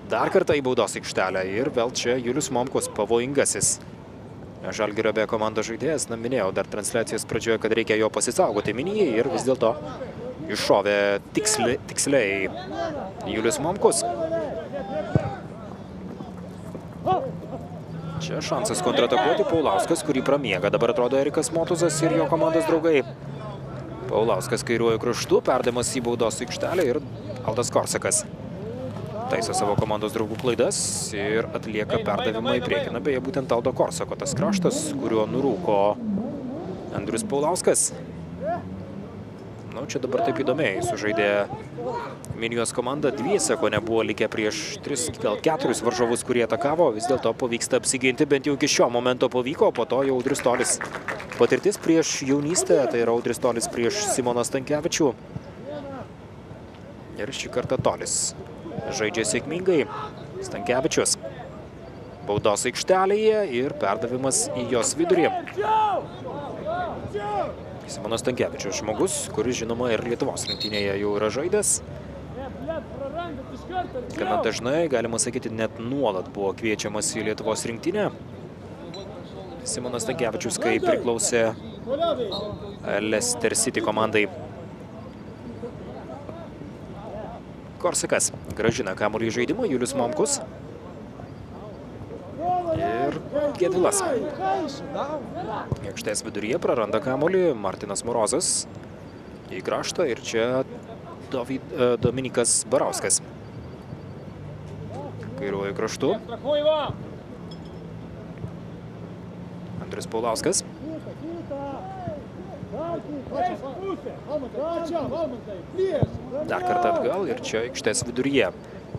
Dar kartą į baudos aikštelę ir vėl čia Julius Momkus, pavojingasis. Žalgirio B komandos žaidėjas, minėjau dar transliacijos pradžioje, kad reikia jo pasisaugoti minijai ir vis dėlto iššovė tiksliai Julius Momkus. Čia šansas kontratakuoti Paulauskas, kurį pramiega. Dabar atrodo Erikas Motuzas ir jo komandos draugai. Paulauskas kairiuoju kraštu, perdavimas į baudos aikštelę ir Aldas Korsakas taiso savo komandos draugų klaidas ir atlieka perdavimą į priekį. Na, beje, būtent Aldo Korsako tas kraštas, kuriuo nurūko Andrius Paulauskas. Na, čia dabar taip įdomiai sužaidė Minijos komanda. Dviese, ko nebuvo likę prieš 3, gal 4 varžovus, kurie atakavo. Vis dėlto pavyksta apsiginti, bent jau iki šio momento pavyko, po to jau Audrius Tolis. Patirtis prieš jaunystę, tai yra Audrius Tolis prieš Simoną Stankevičių. Ir šį kartą Tolis žaidžia sėkmingai. Stankevičius baudos aikštelėje ir perdavimas į jos vidurį. Simonas Stankevičius žmogus, kuris žinoma ir Lietuvos rinktinėje jau yra žaidęs. Gana dažnai, galima sakyti, net nuolat buvo kviečiamas į Lietuvos rinktinę. Simonas Stankevičius, kai priklausė Leicester City komandai. Korsakas grąžina kamuolį į žaidimą, Julius Momkus. Ir Gedvilas. Aikštės viduryje praranda kamuolį Martinas Morozas į kraštą ir čia Dominikas Barauskas. Kairiuoju kraštu. Andrius Paulauskas. Dar kartą atgal ir čia aikštės viduryje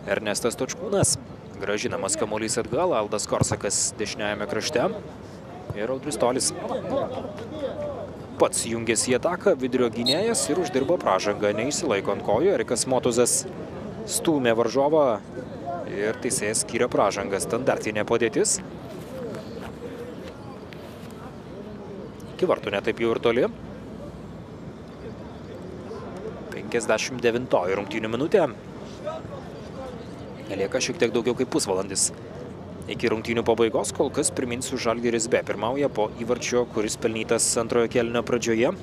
Ernestas Točkūnas. Grąžinamas kamuolys atgal, Aldas Korsakas dešiniajame krašte ir Audrius Tolis pats jungiasi į ataką, vidurio gynėjas ir uždirba pražangą, neišsilaiko ant kojų. Erikas Motuzas stūmė varžovą ir teisėjas skyrė pražangą. Standartinė padėtis. Iki vartų netaip jau ir toli. 59 rungtynių minutė. Lieka šiek tiek daugiau kaip pusvalandis. Iki rungtynių pabaigos kol kas priminsiu Žalgiris B pirmauja po įvarčio, kuris pelnytas antrojo kėlinio pradžioje.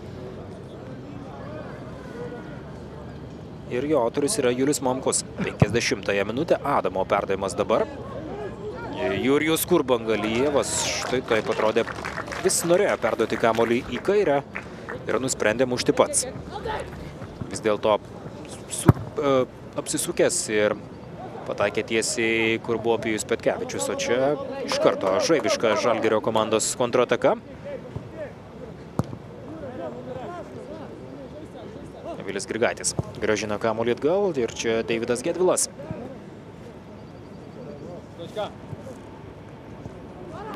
Ir jo autorius yra Julius Momkus. 50-ąją minutę Adamo perdavimas dabar. Jurijus Kurbangalijevas štai taip atrodė, vis norėjo perduoti kamuolį į kairę ir nusprendė mušti pats. Vis dėlto apsisukęs ir pataikė tiesiai, kur buvo Pijus Petkevičius, o čia iš karto žaibiška Žalgirio komandos kontrataka. Vilis Grigaitis grąžina kamuolį atgal ir čia Deividas Gedvilas.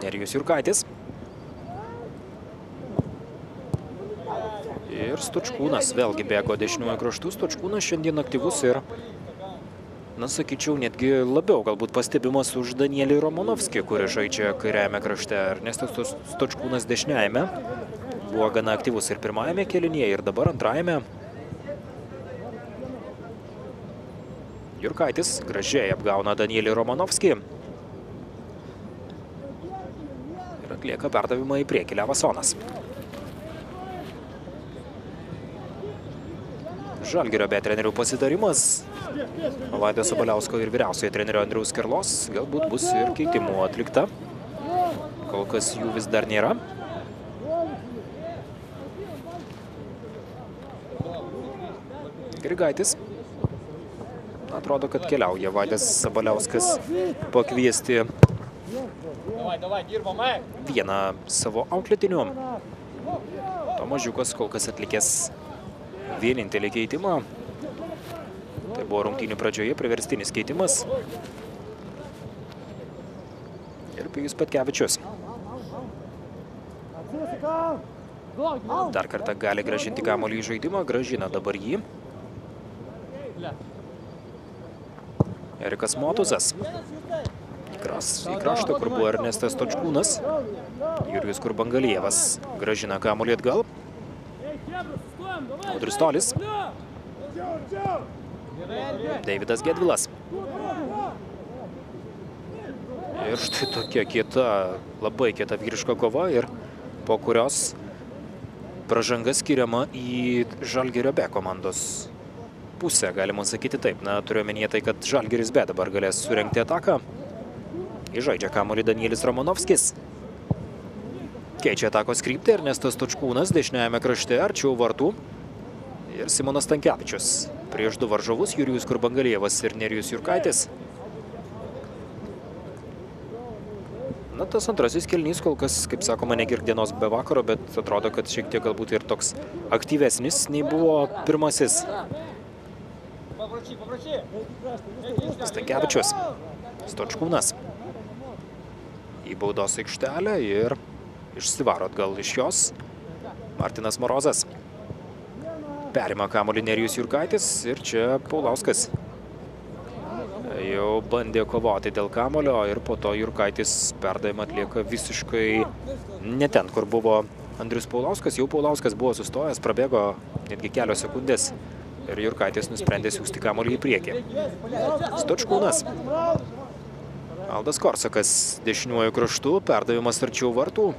Nerijus Jurkaitis. Ir Stočkūnas vėlgi bėgo dešiniuoju kraštu. Stočkūnas šiandien aktyvus ir, na, sakyčiau, netgi labiau galbūt pastebimas už Danielį Romanovskį, kuris žaidžia kairiajame krašte. Ernestas Stočkūnas dešiniajame buvo gana aktyvus ir pirmajame kėlinyje, ir dabar antrajame. Jurkaitis gražiai apgauna Danielį Romanovskį. Ir atlieka perdavimą į priekį Levasonas. Žalgirio B trenerių pasitarimas. Vaido Sabaliausko ir vyriausiojo trenerio Andriaus Kerlos. Galbūt bus ir keitimų atlikta. Kol kas jų vis dar nėra. Grigaitis. Atrodo, kad keliauja Vaidas Sabaliauskas pakviesti vieną savo auklėtinių. Tomažiukas kol kas atlikęs vienintelį keitimą. Tai buvo rungtynių pradžioje priverstinis keitimas. Ir Pijus Petkevičius. Dar kartą gali grąžinti kamuolį į žaidimą. Grąžina dabar jį. Erikas Motuzas. Į kraštą, kur buvo Ernestas Točkūnas. Jurijus Kurbangalievas grąžina kamuolį atgal. Audrius Tolis. Deividas Gedvilas. Ir štai tokia kieta, labai kieta vyriška kova, ir po kurios pražanga skiriama į Žalgirio B komandos pusę, galima sakyti taip. Na, turiu omenyje tai, kad Žalgiris B dabar galės surengti ataką. Įžaidžia kamuolį Danielis Romanovskis. Keičia atakos kryptį Ernestas Točkūnas dešiniajame krašte arčiau vartų. Ir Simonas Stankevičius. Prieš du varžovus Jurijus Kurbangalievas ir Nerijus Jurkaitis. Na, tas antrasis kėlinys kol kas, kaip sakoma, negirk dienos be vakaro, bet atrodo, kad šiek tiek galbūt ir toks aktyvesnis nei buvo pirmasis. Stankevičius. Stočkūnas. Į baudos aikštelę ir išsivaro atgal iš jos Martinas Morozas. Perima kamuolį Nerijus Jurkaitis ir čia Paulauskas jau bandė kovoti dėl kamuolio ir po to Jurkaitis perdavimą atlieka visiškai ne ten, kur buvo Andrius Paulauskas. Jau Paulauskas buvo sustojęs, prabėgo netgi kelios sekundės ir Jurkaitis nusprendė siųsti kamuolį į priekį. Stočkūnas. Aldas Korsakas dešiniuoju kraštu, perdavimas arčiau vartų.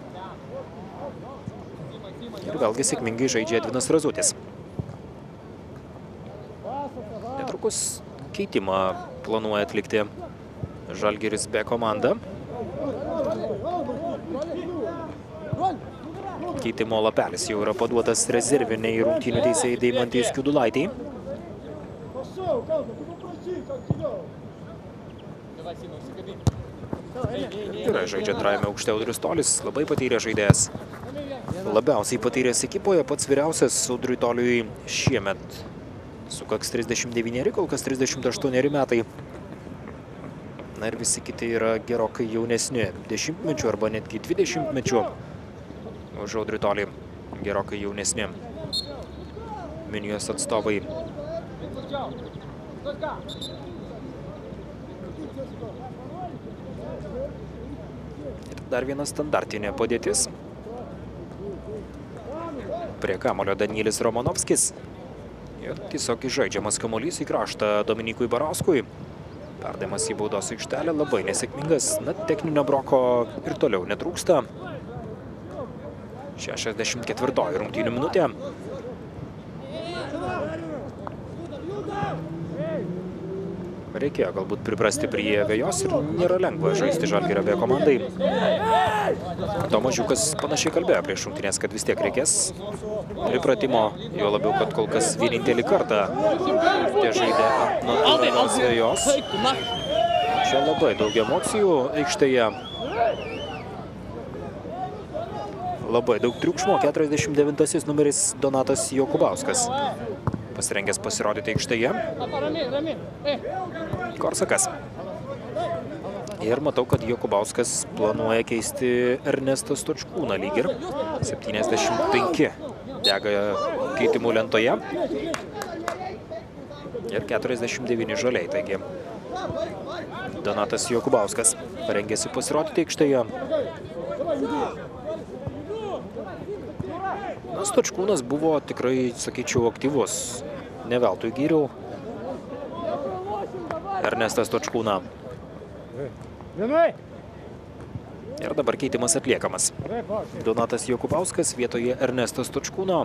Ir vėlgi sėkmingai žaidžia Edvinas Razutis. Netrukus keitimą planuoja atlikti Žalgiris B komanda. Keitimo lapelis jau yra paduotas rezerviniai rungtynių teisėjai Deimantei Skiudulaitei. Gerai žaidžia antrajame aukšte Audrius Tolis, labai patyrė žaidėjas. Labiausiai patyręs ekipoje, pats vyriausias Audriui Toliui šiemet sukaks 39, kol kas 38 metai. Na ir visi kiti yra gerokai jaunesni, 10-mečių arba netgi 20-mečių. Už Audrių Tolį gerokai jaunesni Minijos atstovai. Ir dar viena standartinė padėtis. Prie kamuolio Danielis Romanovskis. Ir tiesiog žaidžiamas kamuolys į kraštą Dominikui Barauskui. Perdavimas į baudos aikštelę labai nesėkmingas. Na, techninio broko ir toliau netrūksta. 64 rungtynių minutė. Reikėjo galbūt priprasti prie vejos ir nėra lengva žaisti Žalgirio B komandai. Tomažiukas panašiai kalbėjo prieš rungtynės, kad vis tiek reikės pripratimo, jo labiau, kad kol kas vienintelį kartą tie žaidė ant natūralios vejos. Čia labai daug emocijų aikštėje. Labai daug triukšmo, 49 numeris Donatas Jokubauskas. Pasirengęs pasirodyti aikštėje. Korsakas. Ir matau, kad Jokubauskas planuoja keisti Ernestą Stočkūną lyg ir. 75 dega keitimų lentoje. Ir 49 žaliai, taigi Donatas Jokubauskas parengėsi pasirodyti aikštėje. Na, Stočkūnas buvo tikrai, sakyčiau, aktyvus. Ne veltui gyriau Ernestas Stočkūną. Ir dabar keitimas atliekamas. Donatas Jokubauskas vietoje Ernesto Stočkūno.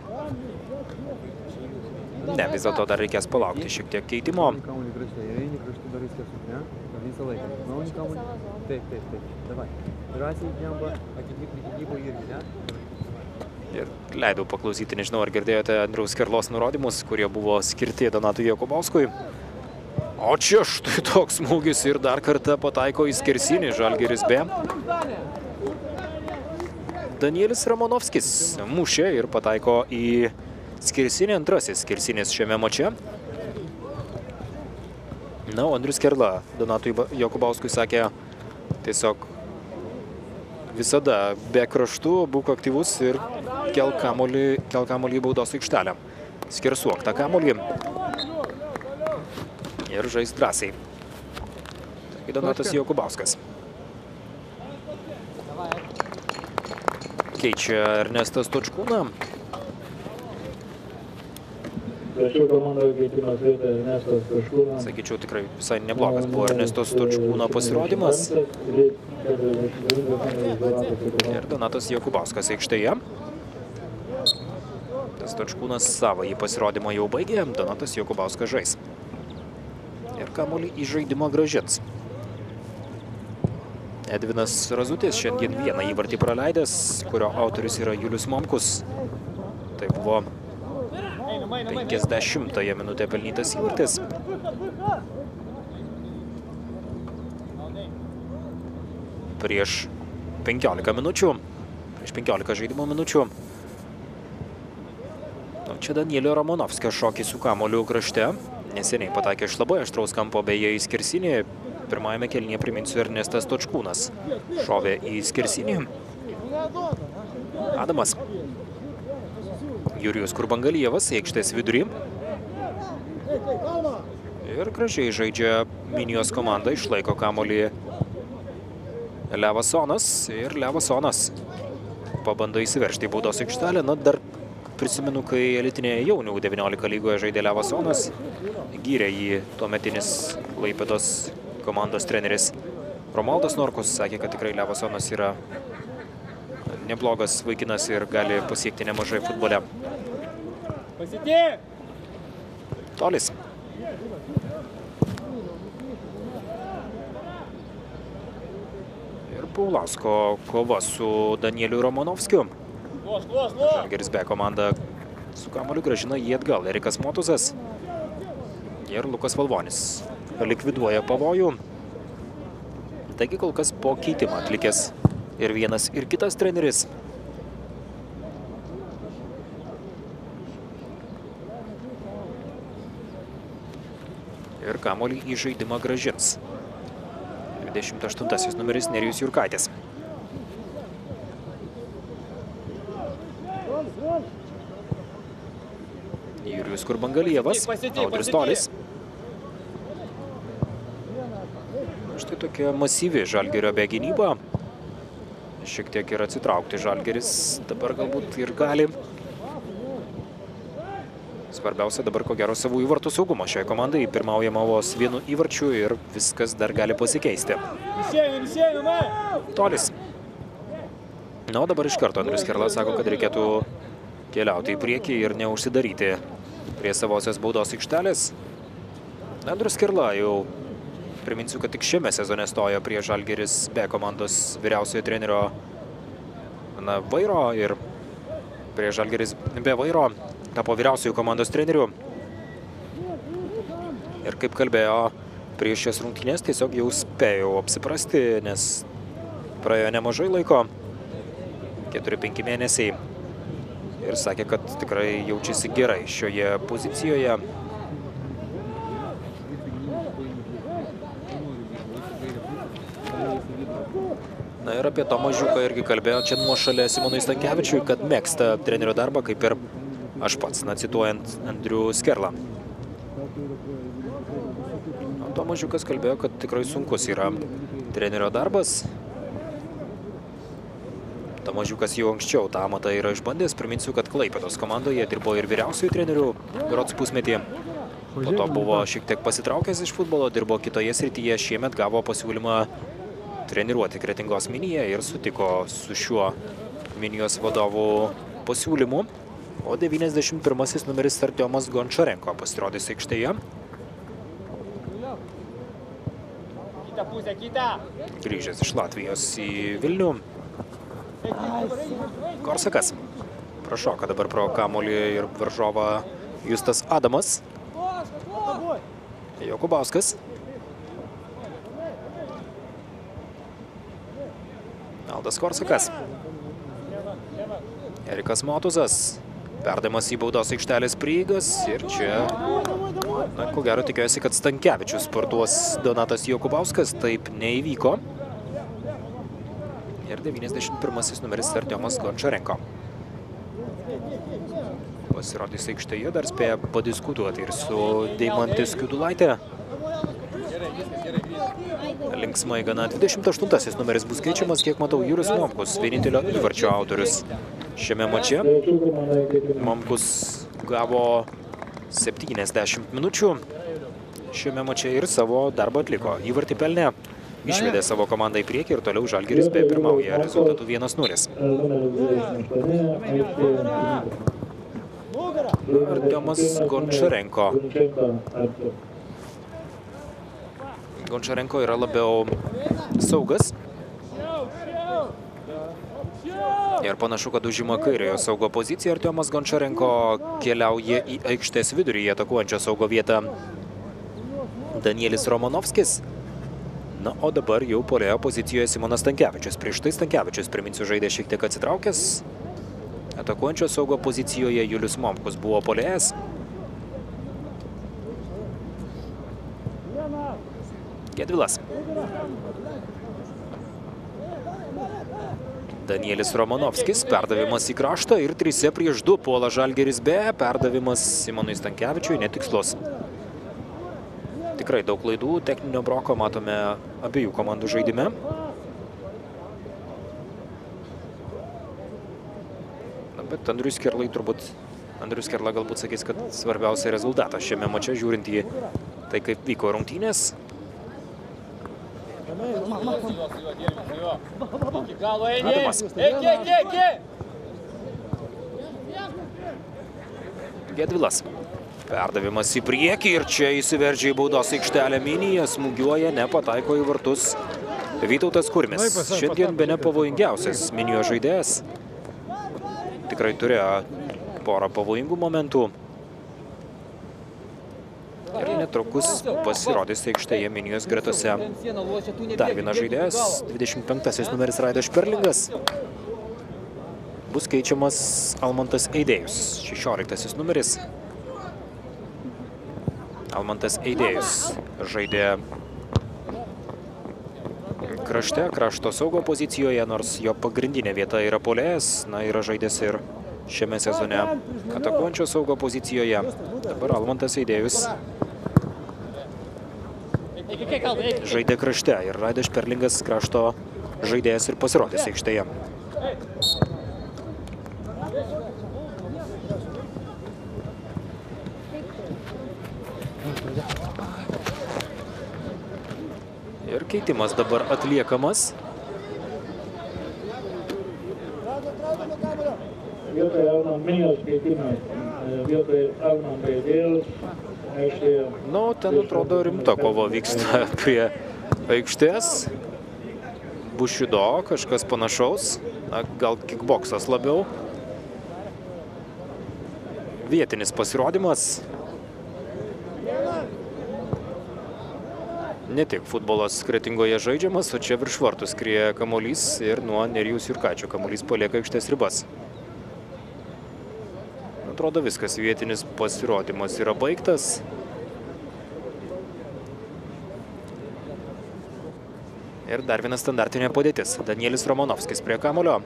Ne, vis dėlto dar reikės palaukti šiek tiek keitimo. Kamuolį krašte, eini kraštu dar viskas, ne? Visą laiką. Nauji kamuolį. Taip. Davai. Drąsiai jamba, atitikti gynybą irgi, ne? Ir leidau paklausyti, nežinau, ar girdėjote Andriaus Kerlos nurodymus, kurie buvo skirti Donatui Jokubauskui. O čia štai toks smūgis ir dar kartą pataiko į skersinį Žalgiris B. Danielis Ramonovskis mušė ir pataiko į skersinį, antrasis skersinis šiame mače. Na, o Andrius Kerla Donatui Jokubauskui sakė tiesiog visada be kraštų būk aktyvus ir kelk kamuolį į baudos aikštelę. Skersuok tą kamuolį ir žais drąsiai. Taigi Donatas Jokubauskas. Keičia Ernestas Stočkūną. Trečių komandoje keitimas vietoje Ernestas Stočkūnas. Sakyčiau, tikrai visai neblogas buvo Ernesto Stočkūno pasirodymas. Ir Donatas Jokubauskas aikštėje. Stočkūnas savąjį pasirodymą jau baigė, Donatas Jokubauskas žais. Ir kamuolį į žaidimą grąžins. Edvinas Razutis šiandien vieną įvartį praleidęs, kurio autorius yra Julius Momkus. Tai buvo 50-ąją minutę pelnytas įvartis. Prieš 15 minučių, prieš 15 žaidimo minučių. Čia Danielio Ramonovskio šokis su kamuoliu krašte. Neseniai pataikė iš labai aštraus kampo, beje į skersinį. Pirmajame kėlinyje, priminsiu, Ernestas Stočkūnas šovė į skersinį. Adamas. Jurijus Kurbangalijevas aikštės vidury. Ir gražiai žaidžia Minijos komanda, išlaiko kamuolį Levasonas. Ir Levasonas pabando įsiveržti į baudos aikštelę. Na, dar prisimenu, kai elitinėje jaunių 19 lygoje žaidė Levasonas. Gyrė jį tuometinis Klaipėdos komandos treneris Romualdas Norkus. Sakė, kad tikrai Levasonas yra neblogas vaikinas ir gali pasiekti nemažai futbole. Tolis. Ir Paulausko kova su Danieliu Ramonovskiu. Žalgiris B komanda su kamuoliu grąžina jį atgal. Erikas Motuzas ir Lukas Valvonis likviduoja pavojų. Taigi kol kas po keitimą atlikęs ir vienas ir kitas treneris. Ir kamuolį į žaidimą grąžins 28 numeris Nerijus Jurkaitis. Jurijus Kurbangalijevas, Audrius Tolis. Štai tokia masyvi Žalgirio B gynyba. Šiek tiek ir atsitraukti Žalgiris dabar galbūt ir gali. Svarbiausia dabar ko gero savų įvartų saugumo šiai komandai. Pirmaujama vos vienu įvarčiu ir viskas dar gali pasikeisti. Tolis. Na, o dabar iš karto Andrius Kerla sako, kad reikėtų keliauti į priekį ir neužsidaryti prie savosios baudos aikštelės. Andrius Kerla jau, priminsiu, kad tik šiame sezone stojo prie Žalgiris B komandos vyriausiojo trenerio vairo ir prie Žalgiris B vairo tapo vyriausiojo komandos treneriu. Ir kaip kalbėjo prieš šias rungtynės, tiesiog jau spėjau apsiprasti, nes praėjo nemažai laiko, 4-5 mėnesiai. Ir sakė, kad tikrai jaučiasi gerai šioje pozicijoje. Na ir apie Tomą Žiūką irgi kalbėjo čia nuošalė Simonui Stankevičiui, kad mėgsta trenerio darbą, kaip ir aš pats, cituojant Andrių Skerlą. Tomas Žiūkas kalbėjo, kad tikrai sunkus yra trenerio darbas. Tomas Žiūkas jau anksčiau tą amatą yra išbandęs. Priminsiu, kad Klaipėdos komandoje dirbo ir vyriausiųjų trenerių berods pusmetį. Po to buvo šiek tiek pasitraukęs iš futbolo, dirbo kitoje srityje. Šiemet gavo pasiūlymą treniruoti Kretingos Minija ir sutiko su šiuo Minijos vadovų pasiūlymu. O 91 numeris Artiomas Gončarenko pasirodys aikštėje. Grįžęs iš Latvijos į Vilnių. Korsakas prašoka dabar pro kamuolį ir varžovą Justas Adamas. Jokubauskas. Aldas Korsakas. Erikas Motuzas. Perdavimas į baudos aikštelės prieigas ir čia, ko gero, tikiuosi, kad Stankevičius sportuos Donatas Jokubauskas. Taip neįvyko. Ir 91 numeris Artiomas Gončarenko pasirodys aikštėje, dar spėja padiskutuoti ir su Deimantė Skiudulaitė. Linksmai gana 28 numeris bus keičiamas, kiek matau, Jurijus Momkus, vienintelio įvarčio autorius šiame mače. Momkus gavo 70 minučių šiame mače ir savo darbą atliko. Įvartį pelnė, išvedė savo komandą į priekį ir toliau Žalgiris B pirmauja rezultatu 1-0. Artiomas Gončarenko. Gončarenko yra labiau saugas. Ir panašu, kad užima kairiojo saugo poziciją. Artiomas Gončarenko keliauja į aikštės vidurį, atakuojančio saugo vietą Danielis Romanovskis. Na, o dabar jau puolėjo pozicijoje Simonas Stankevičius. Prieš tai Stankevičius, priminsiu, žaidė šiek tiek atsitraukęs. Atakuojančio saugo pozicijoje Julius Momkus buvo puolėjas. Gedvilas. Danielis Romanovskis, perdavimas į kraštą ir 3-2 puola Žalgiris B, perdavimas Simonui Stankevičiui netikslus. Tikrai daug klaidų, techninio broko matome abiejų komandų žaidime. Na, bet Andrius Kerla galbūt sakys, kad svarbiausia rezultatas šiame mače, žiūrint į tai, kaip vyko rungtynės. Adamas. Gedvilas. Perdavimas į priekį ir čia įsiveržia į baudos aikštelę Minija, smūgiuoja, nepataiko į vartus Vytautas Kurmis. Šiandien bene pavojingiausias Minijos žaidėjas. Tikrai turėjo porą pavojingų momentų. Ir netrukus pasirodys aikštėje Minijos gretose dar vienas žaidėjas, 25 numeris Raidas Šperlingas. Bus keičiamas Almantas Eidėjus, 16 numeris. Almantas Eidėjus žaidė krašte, krašto saugo pozicijoje, nors jo pagrindinė vieta yra puolėjas, na, yra žaidęs ir šiame sezone atakuojančio saugo pozicijoje. Dabar Almantas Eidėjus žaidė krašte ir Raidas Šperlingas krašto žaidėjas ir pasirodys aikštėje. Ir keitimas dabar atliekamas. Vietoje Arnon Minijos keitimas, vietoje Arnon Gaidėlis. Nu, ten atrodo rimta kova vyksta prie aikštės. Bušido, kažkas panašaus. Na, gal kickboksas labiau. Vietinis pasirodymas. Ne tik futbolas Kretingoje žaidžiamas, o čia virš vartų skrieja kamuolys ir nuo Nerijaus Jurkaičio kamuolys palieka aikštės ribas. Atrodo, viskas, vietinis pasirodymas yra baigtas. Ir dar viena standartinė padėtis. Danielis Romanovskis prie kamuolio.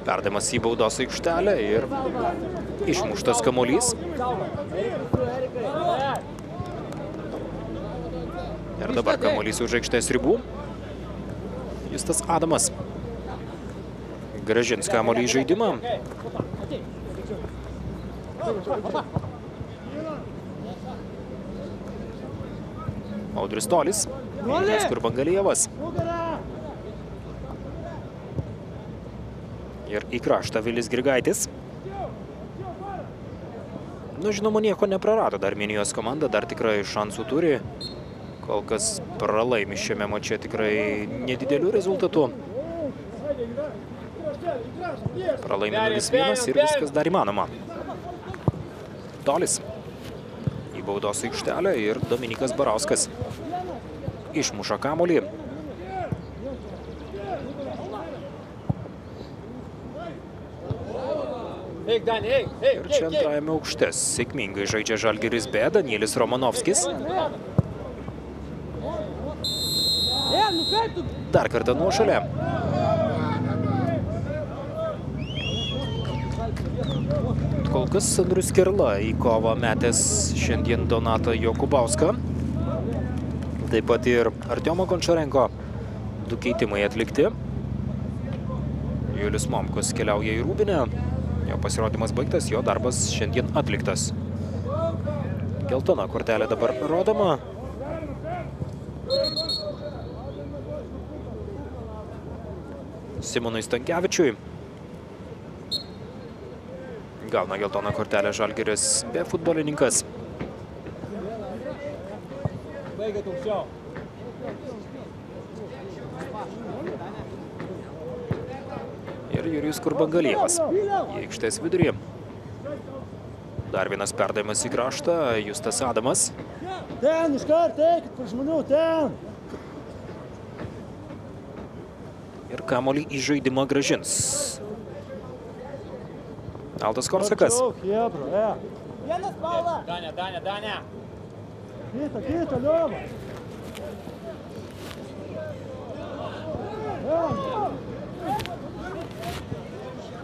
Perdavimas į baudos aikštelę ir išmuštas kamuolys. Ir dabar kamuolys už aikštės ribų. Justas Adamas grąžins kamuolį į žaidimą. Audrius Tolis. Julius Kurbangalijevas. Ir į kraštą Vilis Grigaitis. Nu, žinoma, nieko neprarado dar Minijos komanda, dar tikrai šansų turi. Kol kas pralaimi šiame mače tikrai nedidelių rezultatų. Pralaimi 0-1 ir viskas dar įmanoma. Tolis į baudos aikštelę ir Dominikas Barauskas išmuša kamuolį. Ir čia antrajame aukšte sėkmingai žaidžia Žalgiris B, Danielis Romanovskis. Dar kartą nuošalė. Kol kas Andrius Kerla į kovą metęs šiandien Donatą Jokubauską. Taip pat ir Artiomo Gončarenko 2 keitimai atlikti. Julius Momkus keliauja į Rūbinę. Jo pasirodymas baigtas, jo darbas šiandien atliktas. Geltona kortelė dabar rodoma. Simonui Stankevičiui. Gauna geltoną kortelę Žalgiris B futbolininkas. Ir Jurijus Kurbangalijevas į aikštės vidurį. Dar vienas perdavimas į kraštą, Justas Adamas. Ten, iškart, eikit prie žmonių, ten! Ir kamuolį į žaidimą grąžins Aldas Korsakas. Vienas, Paula! Даня! Kita, Liova!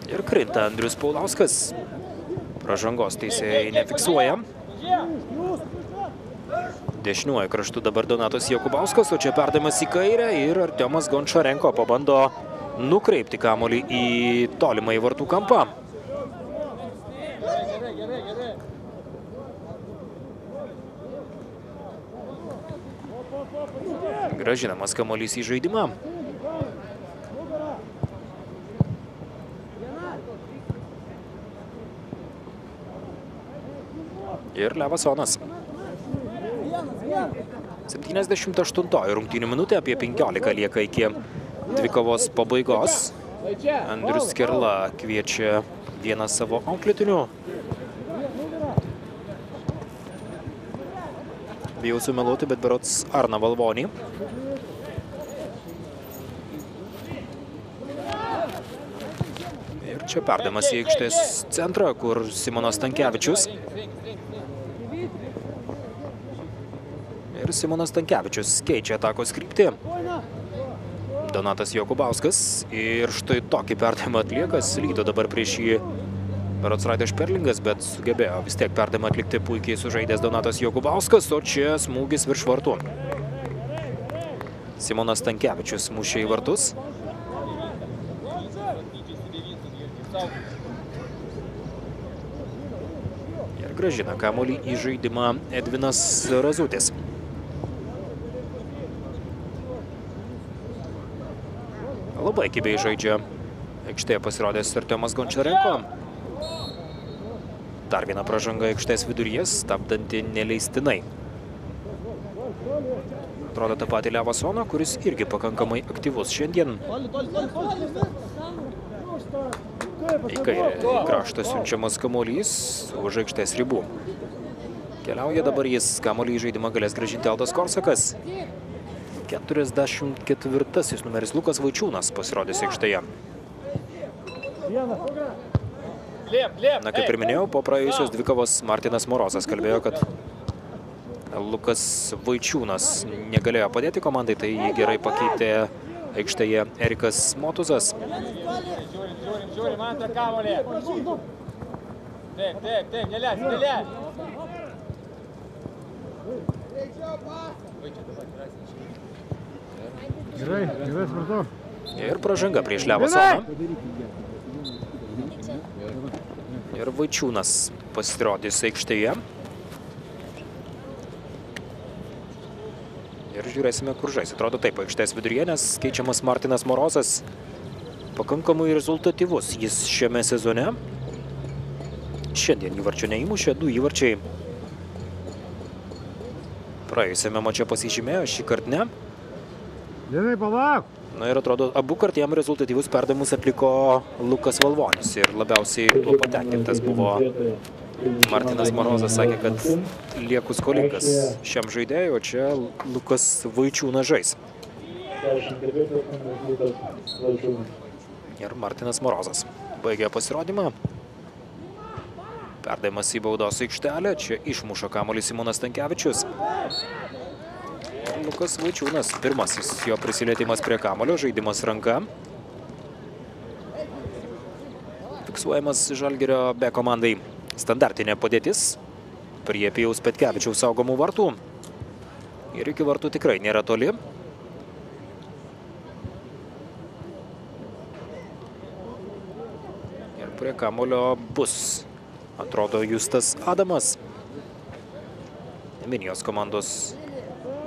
Ir krinta Andrius Paulauskas. Pražangos teisėjai nefiksuoja. Dešiniuoju kraštu dabar Donatas Jokubauskas, o čia perdavimas į kairę ir Artiomas Gončarenko pabando nukreipti kamuolį į tolimą į vartų kampą. Gražinamas kamuolys į žaidimą. Ir Levasonas. 78 rungtynių minutė, apie 15 lieka iki dvikovos pabaigos. Andrius Kerla kviečia vieną savo auklėtinių. Bijau sumeluoti, bet berods Arną Valvonį. Ir čia perdavimas į aikštės centrą, kur Simonas Stankevičius. Ir Simonas Stankevičius keičia atakos kryptį. Donatas Jokubauskas. Ir štai tokį perdavimą atlieka. Slydo dabar prieš jį berods Raidas Šperlingas, bet sugebėjo vis tiek perdavimą atlikti puikiai sužaidęs Donatas Jokubauskas, o čia smūgis virš vartų. Simonas Stankevičius mušė į vartus. Ir grąžina kamuolį į žaidimą Edvinas Razutis. Labai kibiai žaidžia aikštėje pasirodęs Artiomas Gončarenko. Dar viena pražanga aikštės viduryje, stabdanti neleistinai. Atrodo tą patį Levasoną, kuris irgi pakankamai aktyvus šiandien. Į kairę kraštą siunčiamas kamuolys už aikštės ribų. Keliauja dabar jis, kamuolį į žaidimą galės grąžinti Aldas Korsakas. 44 numeris Lukas Vaičiūnas pasirodys aikštėje. Na, kaip ir minėjau, po praėjusios dvikovos Martinas Morozas kalbėjo, kad Lukas Vaičiūnas negalėjo padėti komandai, tai jį gerai pakeitė aikštėje Erikas Motuzas. Žiūrim, antrą kamuolį. Taip, neleis. Gerai, supratau. Ir pražanga prieš Levasoną. Ir Vaičiūnas pasirodys aikštėje. Ir žiūrėsime, kur žais. Atrodo taip, aikštės viduryje, nes keičiamas Martinas Morozas. Pakankamai rezultatyvus jis šiame sezone. Šiandien įvarčio neįmušė, 2 įvarčiai. Praėjusiame mače pasižymėjo, šį kartą ne. Linai, palauk! Na ir atrodo, abu kart jam rezultatyvus perdavimus atliko Lukas Valvonis. Ir labiausiai tuo patenkintas buvo Martinas Morozas. Sakė, kad lieku skolingas šiam žaidėjui, o čia Lukas Vaičiūnas žais. Ir Martinas Morozas baigė pasirodymą. Perdavimas į baudos aikštelę. Čia išmuša kamuolį Simonas Stankevičius. Lukas Vaičiūnas, pirmasis jo prisilietimas prie kamuolio, žaidimas ranka. Fiksuojamas Žalgirio B komandai standartinė padėtis prie Pijaus Petkevičiaus saugomų vartų. Ir iki vartų tikrai nėra toli. Ir prie kamuolio bus, atrodo, Justas Adamas. Minijos komandos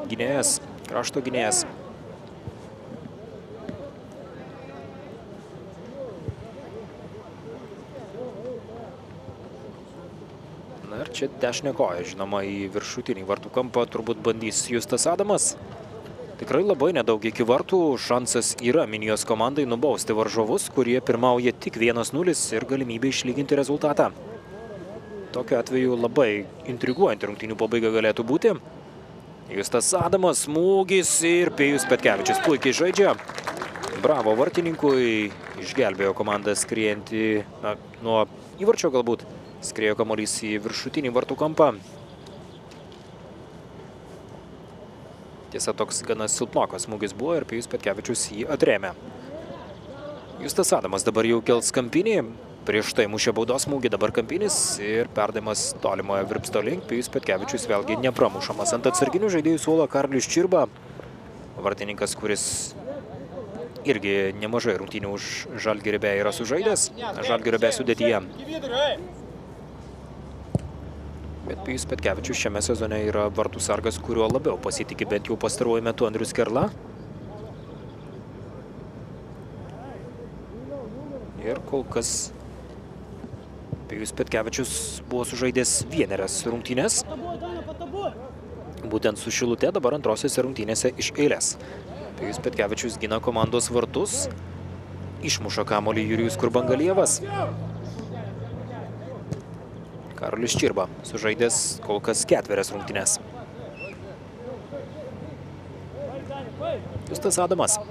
gynėjas, krašto gynėjas. Na ir čia dešinė koja, žinoma, į viršutinį vartų kampą turbūt bandys Justas Adamas. Tikrai labai nedaug iki vartų. Šansas yra Minijos komandai nubausti varžovus, kurie pirmauja tik 1-0 ir galimybė išlyginti rezultatą. Tokiu atveju labai intriguojant rungtynių pabaiga galėtų būti. Justas Adamas, smūgis ir Pijus Petkevičius puikiai žaidžia. Bravo vartininkui, išgelbėjo komandą skriejantį, nuo įvarčio galbūt, skriejo kamuolys į viršutinį vartų kampą. Tiesa, toks gana silpnokas smūgis buvo ir Pijus Petkevičius jį atrėmė. Justas Adamas dabar jau kels kampinį. Prieš tai mušė baudos smūgį, dabar kampinis ir perdavimas tolimoje virpsto link. Pijus Petkevičius vėlgi nepramušamas. Ant atsarginių žaidėjų suolo Karolis Čirba. Vartininkas, kuris irgi nemažai rungtynių už Žalgirio B yra sužaidęs. Žalgirio B sudėtyje. Bet Pijus Petkevičius šiame sezone yra vartų sargas, kuriuo labiau pasitikė bent jau pastaruoju metu Andrius Kerla. Ir kol kas Pijus Petkevičius buvo sužaidęs vienerias rungtynės. Būtent su Šilute dabar antrosiose rungtynėse iš eilės. Pijus Petkevičius gina komandos vartus. Išmuša kamuolį Jurijus Kurbangalievas. Karolis Čirba sužaidęs kol kas 4 rungtynės. Justas Adamas.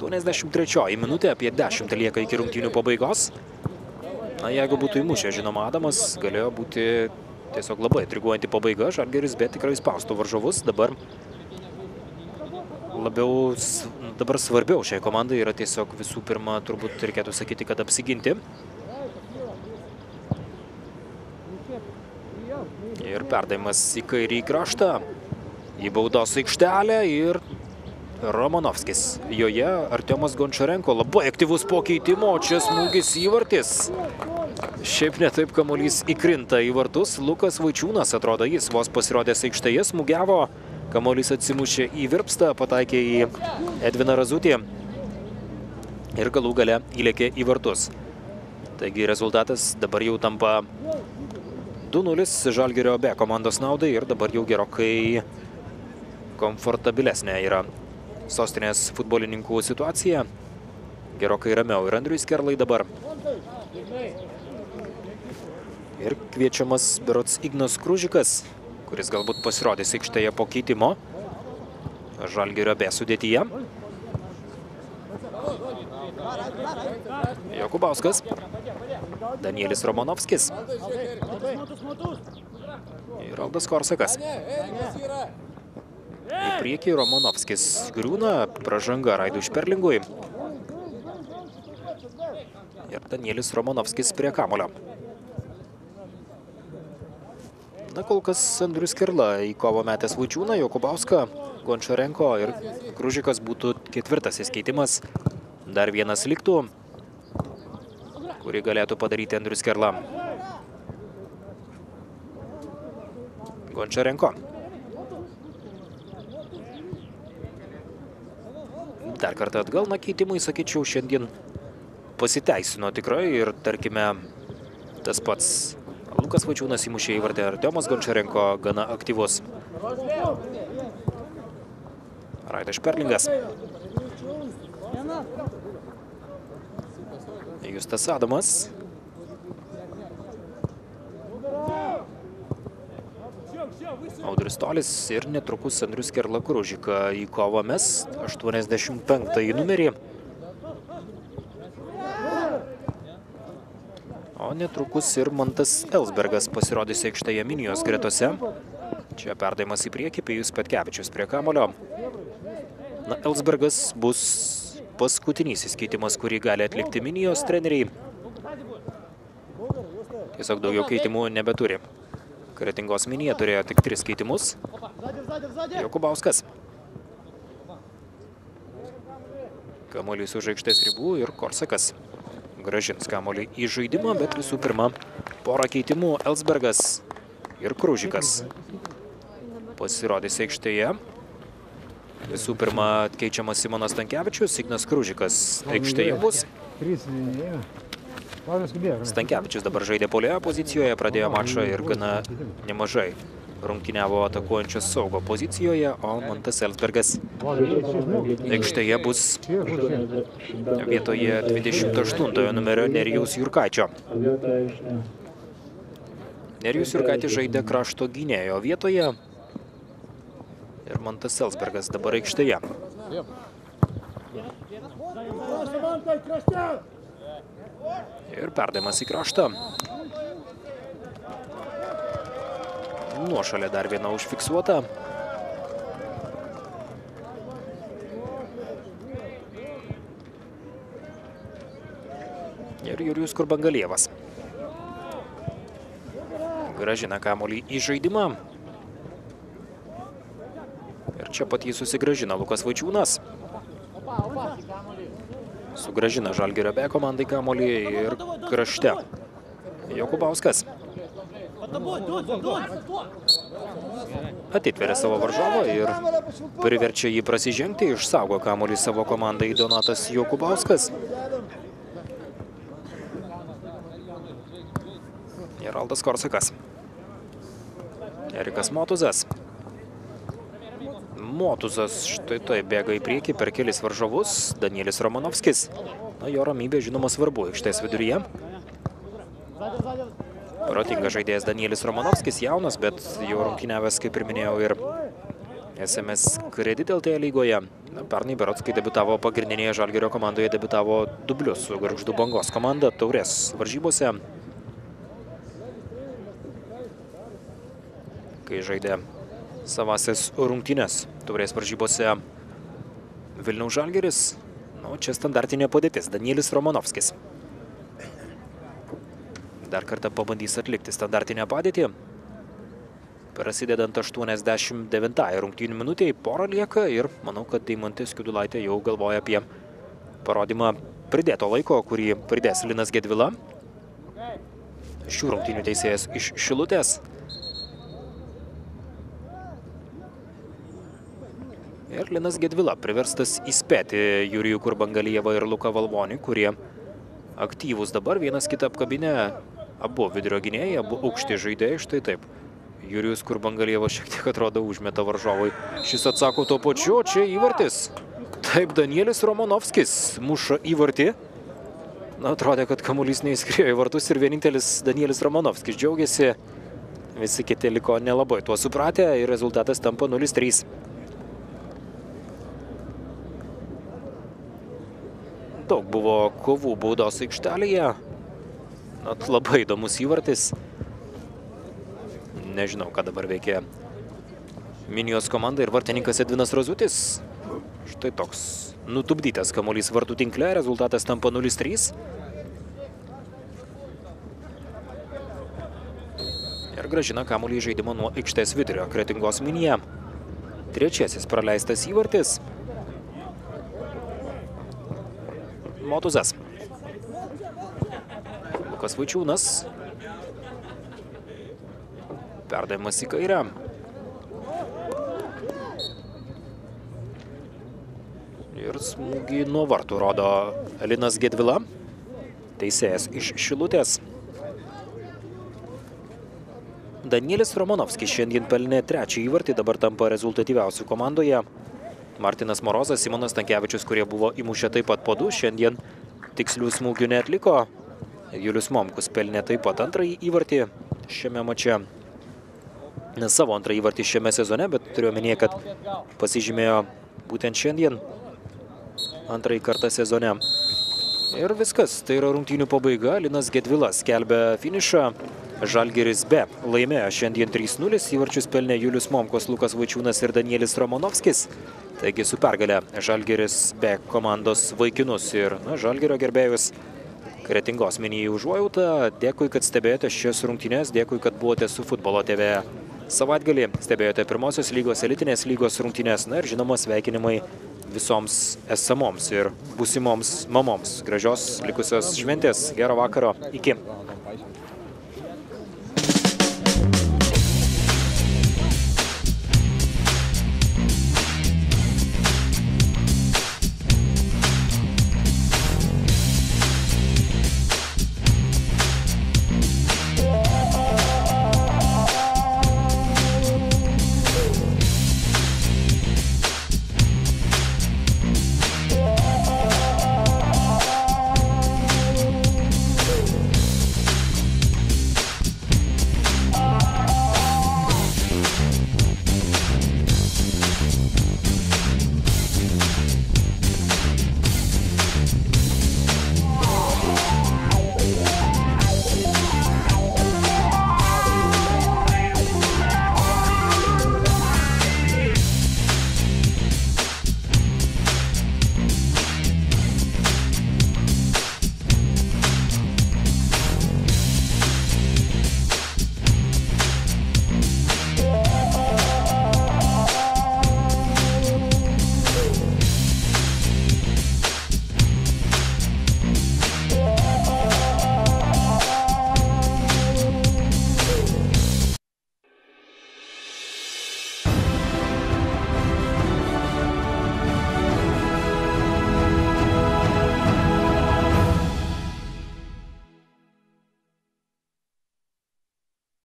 83 minutė, apie 10 lieka iki rungtynių pabaigos. Na, jeigu būtų įmušę, žinoma, Adamas, galėjo būti tiesiog labai intriguojanti pabaiga. Žalgiris B tikrai spaustų varžovus. Dabar svarbiau šiai komandai yra tiesiog visų pirma, turbūt reikėtų sakyti, kad apsiginti. Ir perdavimas į kairį kraštą, į baudos aikštelę ir Romanovskis. Joje Artiomas Gončarenko, labai aktyvus po keitimo, čia smūgis įvartis. Šiaip netaip kamuolys įkrinta į vartus. Lukas Vaičiūnas, atrodo, jis vos pasirodęs aikštėje, smūgiavo. Kamuolys atsimušė į virpstą, pataikė į Edviną Razutį ir galų gale įlėkė į vartus. Taigi rezultatas dabar jau tampa 2-0 Žalgirio B komandos naudai ir dabar jau gerokai komfortabilesnė yra sostinės futbolininkų situacija. Gerokai ramiau ir Andriui Skerlai dabar. Ir kviečiamas berods Ignas Kružikas, kuris galbūt pasirodys aikštėje po keitimo Žalgirio B sudėtyje. Jokubauskas. Danielis Romanovskis. Ir Aldas Korsakas. Į priekį Romanovskis griūna, pražanga Raidui Šperlingui. Ir Danielis Romanovskis prie kamulio. Na, kol kas Andrius Kerla į kovą metęs Vaičiūną, Jokubauską, Gončarenko ir Kružikas būtų 4. keitimas. Dar vienas liktų, kurį galėtų padaryti Andrius Kerla. Gončarenko. Dar kartą atgal, na, keitimai, sakyčiau, šiandien pasiteisino tikrai ir, tarkime, tas pats Lukas Vaičiūnas įmušė įvartį, Artiomas Gončarenko gana aktyvus. Raidas Šperlingas. Justas Adamas. Audrius Tolis ir netrukus Andrius Kerla Kružika į kovą mes, 85 numerį. O netrukus ir Mantas Elsbergas pasirodys aikštėje Minijos gretose. Čia perdavimas į priekį, Pijus Petkevičius prie kamulio. Na, Elsbergas bus paskutinysis keitimas, kurį gali atlikti Minijos treneriai. Tiesiog daugiau keitimų nebeturi. Kretingos Minija turėjo tik 3 keitimus. Jokubauskas. Kamuolys už aikštės ribų ir Korsakas grąžins kamuolį į žaidimą, bet visų pirma porą keitimų Elsbergas ir Kružikas pasirodys aikštėje. Visų pirma keičiamas Simonas Stankevičius, Ignas Kružikas aikštėje bus. Stankevičius dabar žaidė puolėjo pozicijoje, pradėjo mačą ir gana nemažai rungtyniavo atakuojančios saugo pozicijoje, o Mantas Elsbergas aikštėje bus vietoje 28 numerio Nerijaus Jurkaičio. Nerijus Jurkaitis žaidė krašto gynėjo vietoje ir Mantas Elsbergas dabar aikštėje. Ir perdavimas į kraštą. Nuošalė dar viena užfiksuota. Ir Jurijus Kurbangalievas grąžina kamuolį į žaidimą. Ir čia pat jį susigrąžina Lukas Vaičiūnas. Sugrąžina Žalgirio B komandai kamuolį ir krašte Jokubauskas. Atitveria savo varžovą ir priverčia jį prasižengti, išsaugo kamuolį savo komandai Donatas Jokubauskas. Geraldas Korsakas. Erikas Motuzas. Motuzas štai tai bėga į priekį per kelis varžovus. Danielis Romanovskis. Na, jo ramybė žinoma svarbu aikštės viduryje. Protingas žaidėjas Danielis Romanovskis, jaunas, bet jau rungtyniavęs, kaip ir minėjau, ir SMS Kredit LT lygoje. Pernai berods, kai debiutavo pagrindinėje Žalgirio komandoje, debiutavo dublius su Gargždų Bangos komanda taurės varžybose. Kai žaidė savasis rungtynės taurės varžybose Vilniaus Žalgiris. Nu, čia standartinė padėtis. Danielis Romanovskis dar kartą pabandys atlikti standartinę padėtį. Prasidedant 89 rungtynių minutėje, porą lieka ir manau, kad Deimantė Skiudulaitė jau galvoja apie parodymą pridėto laiko, kurį pridės Linas Gedvila. Šių rungtynių teisėjas iš Šilutės. Ir Linas Gedvila priverstas įspėti Jurijų Kurbangalievą ir Luką Valvonį, kurie aktyvūs dabar, vienas kitą apkabinę, abu vidurio gynėjai, abu aukšti žaidėjai, štai taip. Jurijus Kurbangalievas šiek tiek atrodo užmeta varžovui. Šis atsako tuo pačiu, čia įvartis. Taip, Danielis Romanovskis muša įvartį. Na, atrodė, kad kamuolys neįskriejo į vartus ir vienintelis Danielis Romanovskis džiaugiasi. Visi kiti liko nelabai tuo supratę ir rezultatas tampa 0-3. Daug buvo kovų baudos aikštelėje. Net labai įdomus įvartis. Nežinau, ką dabar veikia Minijos komanda ir vartininkas Edvinas Razutis. Štai toks nutupdytas kamuolys vartų tinkle. Rezultatas tampa 0-3. Ir grąžina kamuolį į žaidimą nuo aikštės vidurio Kretingos Minija. Trečiasis praleistas įvartis. Motuzas. Lukas Vaičiūnas. Perdavimas į kairę. Ir smūgį nuo vartų rodo Linas Gedvila, teisėjas iš Šilutės. Danielis Romanovskis šiandien pelnė trečią įvartį, dabar tampa rezultatyviausių komandoje. Martinas Morozas, Simonas Stankevičius, kurie buvo įmušę taip pat po 2, šiandien tikslių smūgių neatliko. Julius Momkus pelnė taip pat antrąjį įvartį šiame mače. Ne savo antrąjį įvartį šiame sezone, bet turiu omenyje, kad pasižymėjo būtent šiandien antrąjį kartą sezone. Ir viskas, tai yra rungtynių pabaiga. Linas Gedvilas skelbia finišą. Žalgiris B laimėjo šiandien 3-0, įvarčius pelnė Julius Momkus, Lukas Vaičiūnas ir Danielis Romanovskis. Taigi su pergalė Žalgiris B komandos vaikinus ir Žalgirio gerbėjus Kretingos mini į užuojautą. Dėkui, kad stebėjote šias rungtynes, dėkui, kad buvote su Futbolo TV savaitgalį, stebėjote pirmosios lygos, elitinės lygos rungtynes, na ir žinoma sveikinimai visoms esamoms ir būsimoms mamoms. Gražios likusios šventės, gero vakaro, iki.